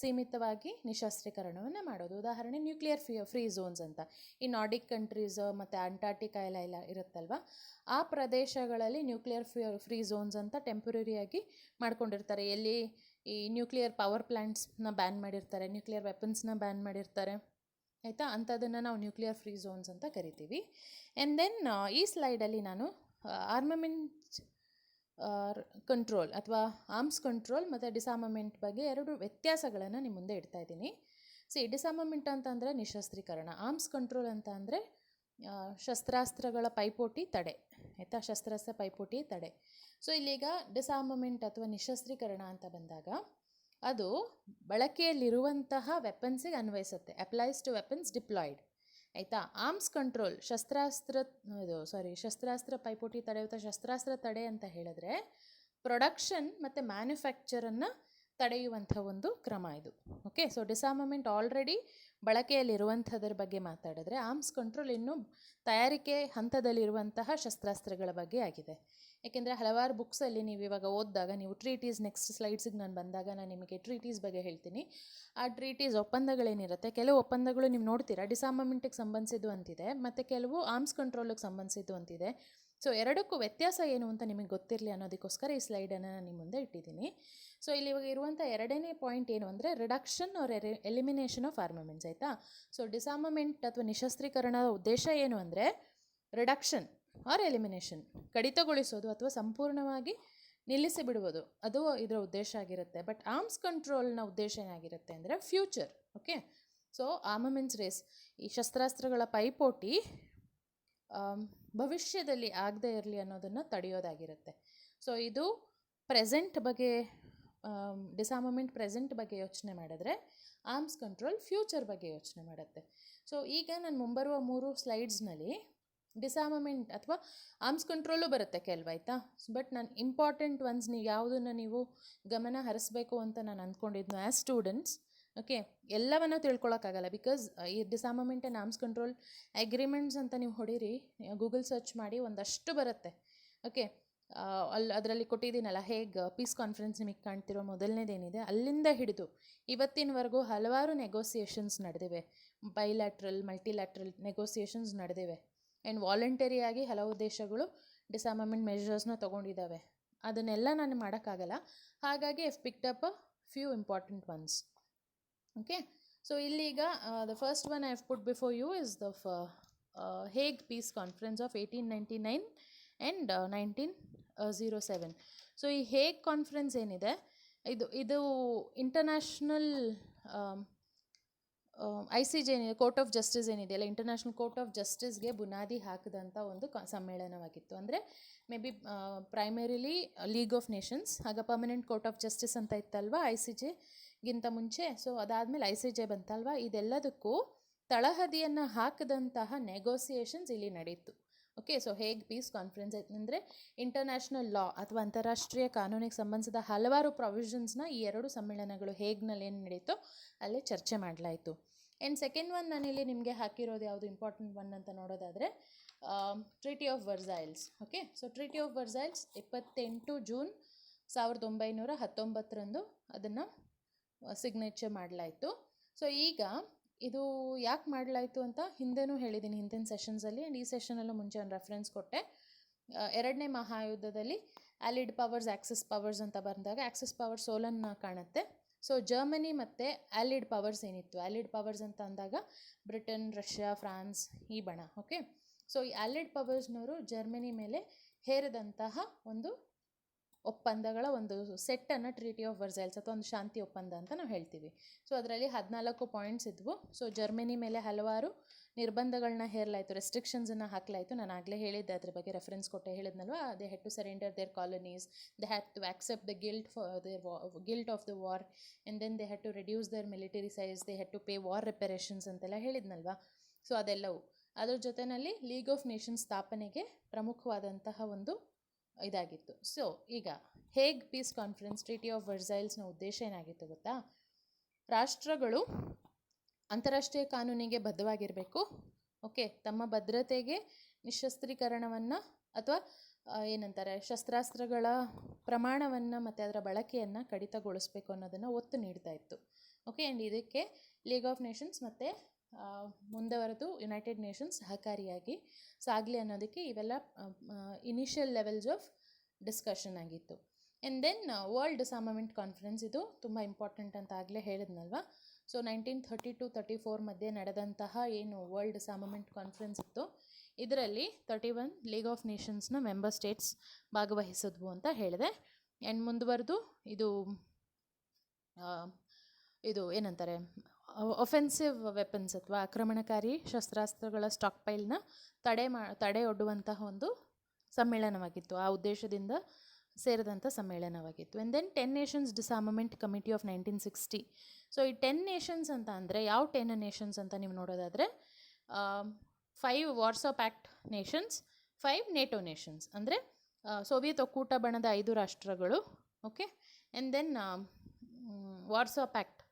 ಸೀಮಿತವಾಗಿ ನಿಶಸ್ತ್ರೀಕರಣವನ್ನು ಮಾಡೋದು. ಉದಾಹರಣೆ ನ್ಯೂಕ್ಲಿಯರ್ ಫ್ರೀ ಝೋನ್ಸ್ ಅಂತ ಈ ನಾರ್ಡಿಕ್ ಕಂಟ್ರೀಸ್ ಮತ್ತು ಅಂಟಾರ್ಟಿಕಾ ಎಲ್ಲ ಇರುತ್ತಲ್ವ, ಆ ಪ್ರದೇಶಗಳಲ್ಲಿ ನ್ಯೂಕ್ಲಿಯರ್ ಫ್ರೀ ಝೋನ್ಸ್ ಅಂತ ಟೆಂಪ್ರರಿಯಾಗಿ ಮಾಡ್ಕೊಂಡಿರ್ತಾರೆ. ಎಲ್ಲಿ ಈ ನ್ಯೂಕ್ಲಿಯರ್ ಪವರ್ ಪ್ಲ್ಯಾಂಟ್ಸ್ನ ಬ್ಯಾನ್ ಮಾಡಿರ್ತಾರೆ, ನ್ಯೂಕ್ಲಿಯರ್ ವೆಪನ್ಸ್ನ ಬ್ಯಾನ್ ಮಾಡಿರ್ತಾರೆ ಆಯಿತಾ. ಅಂಥದ್ದನ್ನು ನಾವು ನ್ಯೂಕ್ಲಿಯರ್ ಫ್ರೀ ಝೋನ್ಸ್ ಅಂತ ಕರಿತೀವಿ. ಆ್ಯಂಡ್ ದೆನ್ ಈ ಸ್ಲೈಡಲ್ಲಿ ನಾನು ಆರ್ಮಮೆಂಟ್ ಕಂಟ್ರೋಲ್ ಅಥವಾ ಆರ್ಮ್ಸ್ ಕಂಟ್ರೋಲ್ ಮತ್ತು ಡಿಸಾರ್ಮಮೆಂಟ್ ಬಗ್ಗೆ ಎರಡು ವ್ಯತ್ಯಾಸಗಳನ್ನು ನಿಮ್ಮ ಮುಂದೆ ಇಡ್ತಾ ಇದ್ದೀನಿ. ಡಿಸಾರ್ಮಮೆಂಟ್ ಅಂತಂದರೆ ನಿಶಸ್ತ್ರೀಕರಣ, ಆರ್ಮ್ಸ್ ಕಂಟ್ರೋಲ್ ಅಂತ ಅಂದರೆ ಶಸ್ತ್ರಾಸ್ತ್ರಗಳ ಪೈಪೋಟಿ ತಡೆ ಆಯಿತಾ, ಶಸ್ತ್ರಾಸ್ತ್ರ ಪೈಪೋಟಿ ತಡೆ. ಸೊ ಇಲ್ಲೀಗ ಡಿಸಾರ್ಮಮೆಂಟ್ ಅಥವಾ ನಿಶಸ್ತ್ರೀಕರಣ ಅಂತ ಬಂದಾಗ ಅದು ಬಳಕೆಯಲ್ಲಿರುವಂತಹ ವೆಪನ್ಸಿಗೆ ಅನ್ವಯಿಸುತ್ತೆ, ಅಪ್ಲೈಸ್ ಟು ವೆಪನ್ಸ್ ಡಿಪ್ಲಾಯ್ಡ್ ಆಯಿತಾ. ಆರ್ಮ್ಸ್ ಕಂಟ್ರೋಲ್ ಶಸ್ತ್ರಾಸ್ತ್ರ ಪೈಪೋಟಿ ತಡೆ ಅಥವಾ ಶಸ್ತ್ರಾಸ್ತ್ರ ತಡೆ ಅಂತ ಹೇಳಿದ್ರೆ ಪ್ರೊಡಕ್ಷನ್ ಮತ್ತು ಮ್ಯಾನುಫ್ಯಾಕ್ಚರನ್ನು ತಡೆಯುವಂಥ ಒಂದು ಕ್ರಮ ಇದು. ಓಕೆ. ಸೊ ಡಿಸಾರ್ಮಮೆಂಟ್ ಆಲ್ರೆಡಿ ಬಳಕೆಯಲ್ಲಿರುವಂಥದ್ರ ಬಗ್ಗೆ ಮಾತಾಡಿದ್ರೆ, ಆರ್ಮ್ಸ್ ಕಂಟ್ರೋಲ್ ಇನ್ನೂ ತಯಾರಿಕೆ ಹಂತದಲ್ಲಿರುವಂತಹ ಶಸ್ತ್ರಾಸ್ತ್ರಗಳ ಬಗ್ಗೆ ಆಗಿದೆ. ಏಕೆಂದರೆ ಹಲವಾರು ಬುಕ್ಸಲ್ಲಿ ನೀವು ಇವಾಗ ಓದಿದಾಗ, ನೀವು ಟ್ರೀಟೀಸ್, ನೆಕ್ಸ್ಟ್ ಸ್ಲೈಡ್ಸಿಗೆ ನಾನು ಬಂದಾಗ ನಾನು ನಿಮಗೆ ಟ್ರೀಟೀಸ್ ಬಗ್ಗೆ ಹೇಳ್ತೀನಿ. ಆ ಟ್ರೀಟೀಸ್ ಒಪ್ಪಂದಗಳೇನಿರುತ್ತೆ, ಕೆಲವು ಒಪ್ಪಂದಗಳು ನೀವು ನೋಡ್ತೀರಾ ಡಿಸಾರ್ಮಮೆಂಟಿಗೆ ಸಂಬಂಧಿಸಿದ್ದು ಅಂತಿದೆ, ಮತ್ತು ಕೆಲವು ಆರ್ಮ್ಸ್ ಕಂಟ್ರೋಲಿಗೆ ಸಂಬಂಧಿಸಿದ್ದು ಅಂತಿದೆ. ಸೊ ಎರಡಕ್ಕೂ ವ್ಯತ್ಯಾಸ ಏನು ಅಂತ ನಿಮಗೆ ಗೊತ್ತಿರಲಿ ಅನ್ನೋದಕ್ಕೋಸ್ಕರ ಈ ಸ್ಲೈಡನ್ನು ನಾನು ನಿಮ್ಮ ಮುಂದೆ ಇಟ್ಟಿದ್ದೀನಿ. ಸೊ ಇಲ್ಲಿ ಇವಾಗ ಇರುವಂಥ ಎರಡನೇ ಪಾಯಿಂಟ್ ಏನು ಅಂದರೆ reduction or elimination of armaments ಆಯಿತಾ. ಸೊ ಡಿಸಾರ್ಮಮೆಂಟ್ ಅಥವಾ ನಿಶಸ್ತ್ರೀಕರಣದ ಉದ್ದೇಶ ಏನು ಅಂದರೆ ರಿಡಕ್ಷನ್ ಆರ್ ಎಲಿಮಿನೇಷನ್, ಕಡಿತಗೊಳಿಸೋದು ಅಥವಾ ಸಂಪೂರ್ಣವಾಗಿ ನಿಲ್ಲಿಸಿ ಬಿಡುವುದು, ಅದು ಇದರ ಉದ್ದೇಶ ಆಗಿರುತ್ತೆ. ಬಟ್ ಆರ್ಮ್ಸ್ ಕಂಟ್ರೋಲ್ನ ಉದ್ದೇಶ ಏನಾಗಿರುತ್ತೆ ಅಂದರೆ future. Okay. So armaments race, ಈ ಶಸ್ತ್ರಾಸ್ತ್ರಗಳ ಪೈಪೋಟಿ ಭವಿಷ್ಯದಲ್ಲಿ ಆಗದೇ ಇರಲಿ ಅನ್ನೋದನ್ನು ತಡೆಯೋದಾಗಿರುತ್ತೆ. ಸೊ ಇದು ಪ್ರೆಸೆಂಟ್ ಬಗ್ಗೆ ಡಿಸಾರ್ಮಮೆಂಟ್ ಪ್ರೆಸೆಂಟ್ ಬಗ್ಗೆ ಯೋಚನೆ ಮಾಡಿದ್ರೆ ಆರ್ಮ್ಸ್ ಕಂಟ್ರೋಲ್ ಫ್ಯೂಚರ್ ಬಗ್ಗೆ ಯೋಚನೆ ಮಾಡುತ್ತೆ. ಸೊ ಈಗ ನಾನು ಮುಂಬರುವ 3 ಸ್ಲೈಡ್ಸ್ನಲ್ಲಿ ಡಿಸಾರ್ಮಮೆಂಟ್ ಅಥವಾ ಆರ್ಮ್ಸ್ ಕಂಟ್ರೋಲು ಬರುತ್ತೆ ಕೆಲವಾಯ್ತಾ. ಬಟ್ ನಾನು ಇಂಪಾರ್ಟೆಂಟ್ ಒನ್ಸ್ ನೀವು ಯಾವುದನ್ನು ನೀವು ಗಮನ ಹರಿಸ್ಬೇಕು ಅಂತ ನಾನು ಅಂದ್ಕೊಂಡಿದ್ನು ಆ್ಯಸ್ ಸ್ಟೂಡೆಂಟ್ಸ್. ಓಕೆ, ಎಲ್ಲವನ್ನೂ ತಿಳ್ಕೊಳಕ್ಕಾಗಲ್ಲ. ಬಿಕಾಸ್ ಈ ಡಿಸಾರ್ಮಮೆಂಟ್ ಆ್ಯಂಡ್ ಆರ್ಮ್ಸ್ ಕಂಟ್ರೋಲ್ ಅಗ್ರಿಮೆಂಟ್ಸ್ ಅಂತ ನೀವು ಹೊಡೀರಿ, ಗೂಗಲ್ ಸರ್ಚ್ ಮಾಡಿ ಒಂದಷ್ಟು ಬರುತ್ತೆ. ಓಕೆ, ಅದರಲ್ಲಿ ಕೊಟ್ಟಿದ್ದೀನಲ್ಲ, ಹೇಗೆ ಪೀಸ್ ಕಾನ್ಫರೆನ್ಸ್ ನಿಮಗೆ ಕಾಣ್ತಿರೋ ಮೊದಲನೇದೇನಿದೆ ಅಲ್ಲಿಂದ ಹಿಡಿದು ಇವತ್ತಿನವರೆಗೂ ಹಲವಾರು ನೆಗೋಸಿಯೇಷನ್ಸ್ ನಡೆದಿವೆ. ಬೈಲ್ಯಾಟ್ರಲ್, ಮಲ್ಟಿಲ್ಯಾಟ್ರಲ್ ನೆಗೋಸಿಯೇಷನ್ಸ್ ನಡೆದಿವೆ. ಆ್ಯಂಡ್ ವಾಲಂಟರಿಯಾಗಿ ಹಲವು ದೇಶಗಳು ಡಿಸಾರ್ಮಮೆಂಟ್ ಮೆಷರ್ಸ್ನ ತೊಗೊಂಡಿದ್ದಾವೆ. ಅದನ್ನೆಲ್ಲ ನಾನು ಮಾಡೋಕ್ಕಾಗಲ್ಲ. ಹಾಗಾಗಿ I picked up a few important ones. Okay, so ಇಲ್ಲೀಗ the first one I have put before you is the Hague peace conference of 1899 and 1907. ಸೊ ಈ ಹೇಗ್ ಕಾನ್ಫರೆನ್ಸ್ ಏನಿದೆ, ಇದು ಇಂಟರ್ನ್ಯಾಷನಲ್ ICJ ಏನಿದೆ, ಕೋರ್ಟ್ ಆಫ್ ಜಸ್ಟಿಸ್ ಏನಿದೆಯಲ್ಲ, international court of ಜಸ್ಟಿಸ್ಗೆ ಬುನಾದಿ ಹಾಕಿದಂಥ ಒಂದು ಸಮ್ಮೇಳನವಾಗಿತ್ತು. ಅಂದರೆ may be primarily league of Nations, ಆಗ ಪರ್ಮನೆಂಟ್ ಕೋರ್ಟ್ ಆಫ್ ಜಸ್ಟಿಸ್ ಅಂತ ಇತ್ತಲ್ವ ICJಗಿಂತ ಮುಂಚೆ. ಸೊ ಅದಾದಮೇಲೆ ICJ ಬಂತಲ್ವ. ಇದೆಲ್ಲದಕ್ಕೂ ತಳಹದಿಯನ್ನು ಹಾಕಿದಂತಹ ನೆಗೋಸಿಯೇಷನ್ಸ್ ಇಲ್ಲಿ ನಡೀತು. ಓಕೆ, ಸೊ ಹೇಗ್ ಪೀಸ್ ಕಾನ್ಫರೆನ್ಸ್ ಅಂದರೆ ಇಂಟರ್ನ್ಯಾಷನಲ್ ಲಾ ಅಥವಾ ಅಂತಾರಾಷ್ಟ್ರೀಯ ಕಾನೂನಿಗೆ ಸಂಬಂಧಿಸಿದ ಹಲವಾರು ಪ್ರೊವಿಷನ್ಸ್ನ ಈ 2 ಸಮ್ಮೇಳನಗಳು ಹೇಗ್ನಲ್ಲಿ ಏನು ನಡೀತೋ ಅಲ್ಲೇ ಚರ್ಚೆ ಮಾಡಲಾಯಿತು. ಆ್ಯಂಡ್ ಸೆಕೆಂಡ್ ಒನ್ ನಾನಿಲ್ಲಿ ನಿಮಗೆ ಹಾಕಿರೋದು ಯಾವುದು ಇಂಪಾರ್ಟೆಂಟ್ ಒನ್ ಅಂತ ನೋಡೋದಾದರೆ treaty of Versailles. Okay, so treaty of Versailles 28 June 1919 ಅದನ್ನು ಸಿಗ್ನೇಚರ್ ಮಾಡಲಾಯಿತು. ಸೊ ಈಗ ಇದು ಯಾಕೆ ಮಾಡಲಾಯಿತು ಅಂತ ಹಿಂದೆನೂ ಹೇಳಿದ್ದೀನಿ ಹಿಂದಿನ ಸೆಷನ್ಸಲ್ಲಿ. ಆ್ಯಂಡ್ ಈ ಸೆಷನಲ್ಲೂ ಮುಂಚೆ ಒಂದು ರೆಫರೆನ್ಸ್ ಕೊಟ್ಟೆ. ಎರಡನೇ ಮಹಾಯುದ್ಧದಲ್ಲಿ ಆಲಿಡ್ ಪವರ್ಸ್ ಆಕ್ಸಿಸ್ ಪವರ್ಸ್ ಅಂತ ಬಂದಾಗ ಆಕ್ಸಿಸ್ ಪವರ್ ಸೋಲನ್ನು ಕಾಣುತ್ತೆ. ಸೊ ಜರ್ಮನಿ ಮತ್ತು ಆಲಿಡ್ ಪವರ್ಸ್ ಏನಿತ್ತು, ಆಲಿಡ್ ಪವರ್ಸ್ ಅಂತ ಅಂದಾಗ ಬ್ರಿಟನ್, ರಷ್ಯಾ, ಫ್ರಾನ್ಸ್ ಈ ಬಣ. ಓಕೆ, ಸೊ ಈ ಆಲಿಡ್ ಪವರ್ಸ್ನವರು ಜರ್ಮನಿ ಮೇಲೆ ಹೇರಿದಂತಹ ಒಂದು ಒಪ್ಪಂದಗಳ ಒಂದು ಸೆಟ್ಟನ್ನು ಟ್ರೀಟಿ ಆಫ್ ವರ್ಸೈಲ್ಸ್ ಅಥವಾ ಒಂದು ಶಾಂತಿ ಒಪ್ಪಂದ ಅಂತ ನಾವು ಹೇಳ್ತೀವಿ. ಸೊ ಅದರಲ್ಲಿ 14 ಪಾಯಿಂಟ್ಸ್ ಇದ್ವು. ಸೊ ಜರ್ಮನಿ ಮೇಲೆ ಹಲವಾರು ನಿರ್ಬಂಧಗಳನ್ನ ಹೇರಲಾಯಿತು, ರೆಸ್ಟ್ರಿಕ್ಷನ್ಸನ್ನು ಹಾಕಲಾಯಿತು. ನಾನು ಆಗಲೇ ಹೇಳಿದ್ದೆ, ಅದ್ರ ಬಗ್ಗೆ ರೆಫರೆನ್ಸ್ ಕೊಟ್ಟೆ ಹೇಳಿದ್ನಲ್ವ. They had to surrender their colonies, they had to accept the guilt of the war, and then they had to reduce their military size, they had to pay war reparations ಅಂತೆಲ್ಲ ಹೇಳಿದ್ನಲ್ವ. So ಅದೆಲ್ಲವು ಅದ್ರ ಜೊತೆಯಲ್ಲಿ league of Nations ಸ್ಥಾಪನೆಗೆ ಪ್ರಮುಖವಾದಂತಹ ಒಂದು ಇದಾಗಿತ್ತು. So ಈಗ ಹೇಗ್ ಪೀಸ್ ಕಾನ್ಫರೆನ್ಸ್, ಟ್ರೀಟಿ ಆಫ್ ವರ್ಸೈಲ್ಸ್ನ ಉದ್ದೇಶ ಏನಾಗಿತ್ತು ಗೊತ್ತಾ? ರಾಷ್ಟ್ರಗಳು ಅಂತಾರಾಷ್ಟ್ರೀಯ ಕಾನೂನಿಗೆ ಬದ್ಧವಾಗಿರಬೇಕು. ಓಕೆ, ತಮ್ಮ ಭದ್ರತೆಗೆ ನಿಶಸ್ತ್ರೀಕರಣವನ್ನು ಅಥವಾ ಏನಂತಾರೆ ಶಸ್ತ್ರಾಸ್ತ್ರಗಳ ಪ್ರಮಾಣವನ್ನು ಮತ್ತು ಅದರ ಬಳಕೆಯನ್ನು ಕಡಿತಗೊಳಿಸಬೇಕು ಅನ್ನೋದನ್ನು ಒತ್ತು ನೀಡ್ತಾ ಇತ್ತು. ಓಕೆ, ಆ್ಯಂಡ್ ಇದಕ್ಕೆ ಲೀಗ್ ಆಫ್ ನೇಷನ್ಸ್ ಮತ್ತು ಮುಂದುವರೆದು ಯುನೈಟೆಡ್ ನೇಷನ್ಸ್ ಸಹಕಾರಿಯಾಗಿ ಸಾಗಲಿ ಅನ್ನೋದಕ್ಕೆ ಇವೆಲ್ಲ ಇನಿಷಿಯಲ್ ಲೆವೆಲ್ಸ್ ಆಫ್ ಡಿಸ್ಕಷನ್ ಆಗಿತ್ತು. ಆ್ಯಂಡ್ ದೆನ್ ವರ್ಲ್ಡ್ ಡಿಸಾರ್ಮಮೆಂಟ್ ಕಾನ್ಫರೆನ್ಸ್, ಇದು ತುಂಬ ಇಂಪಾರ್ಟೆಂಟ್ ಅಂತ ಆಗಲೇ ಹೇಳಿದ್ನಲ್ವ. ಸೊ 1932-34 ಮಧ್ಯೆ ನಡೆದಂತಹ ಏನು ವರ್ಲ್ಡ್ ಡಿಸಾರ್ಮಮೆಂಟ್ ಕಾನ್ಫರೆನ್ಸ್ ಇತ್ತು, ಇದರಲ್ಲಿ 31 ಲೀಗ್ ಆಫ್ ನೇಷನ್ಸ್ನ ಮೆಂಬರ್ ಸ್ಟೇಟ್ಸ್ ಭಾಗವಹಿಸಿದ್ವು ಅಂತ ಹೇಳಿದೆ. ಆ್ಯಂಡ್ ಮುಂದುವರೆದು ಇದು ಏನಂತಾರೆ ಒಫೆನ್ಸಿವ್ ವೆಪನ್ಸ್ ಅಥವಾ ಆಕ್ರಮಣಕಾರಿ ಶಸ್ತ್ರಾಸ್ತ್ರಗಳ ಸ್ಟಾಕ್ ಪೈಲ್ನ ತಡೆಯೊಡ್ಡುವಂತಹ ಒಂದು ಸಮ್ಮೇಳನವಾಗಿತ್ತು. ಆ ಉದ್ದೇಶದಿಂದ ಸೇರಿದಂಥ ಸಮ್ಮೇಳನವಾಗಿತ್ತು. And then 10 nations disarmament committee of 1960. So ಈ 10 ನೇಷನ್ಸ್ ಅಂತ ಅಂದರೆ ಯಾವ 10 ನೇಷನ್ಸ್ ಅಂತ ನೀವು ನೋಡೋದಾದರೆ 5 Warsaw pact nations, 5 NATO nations. ಅಂದರೆ ಸೋವಿಯತ್ ಒಕ್ಕೂಟ ಬಣದ 5 ರಾಷ್ಟ್ರಗಳು. Okay, and then Warsaw pact,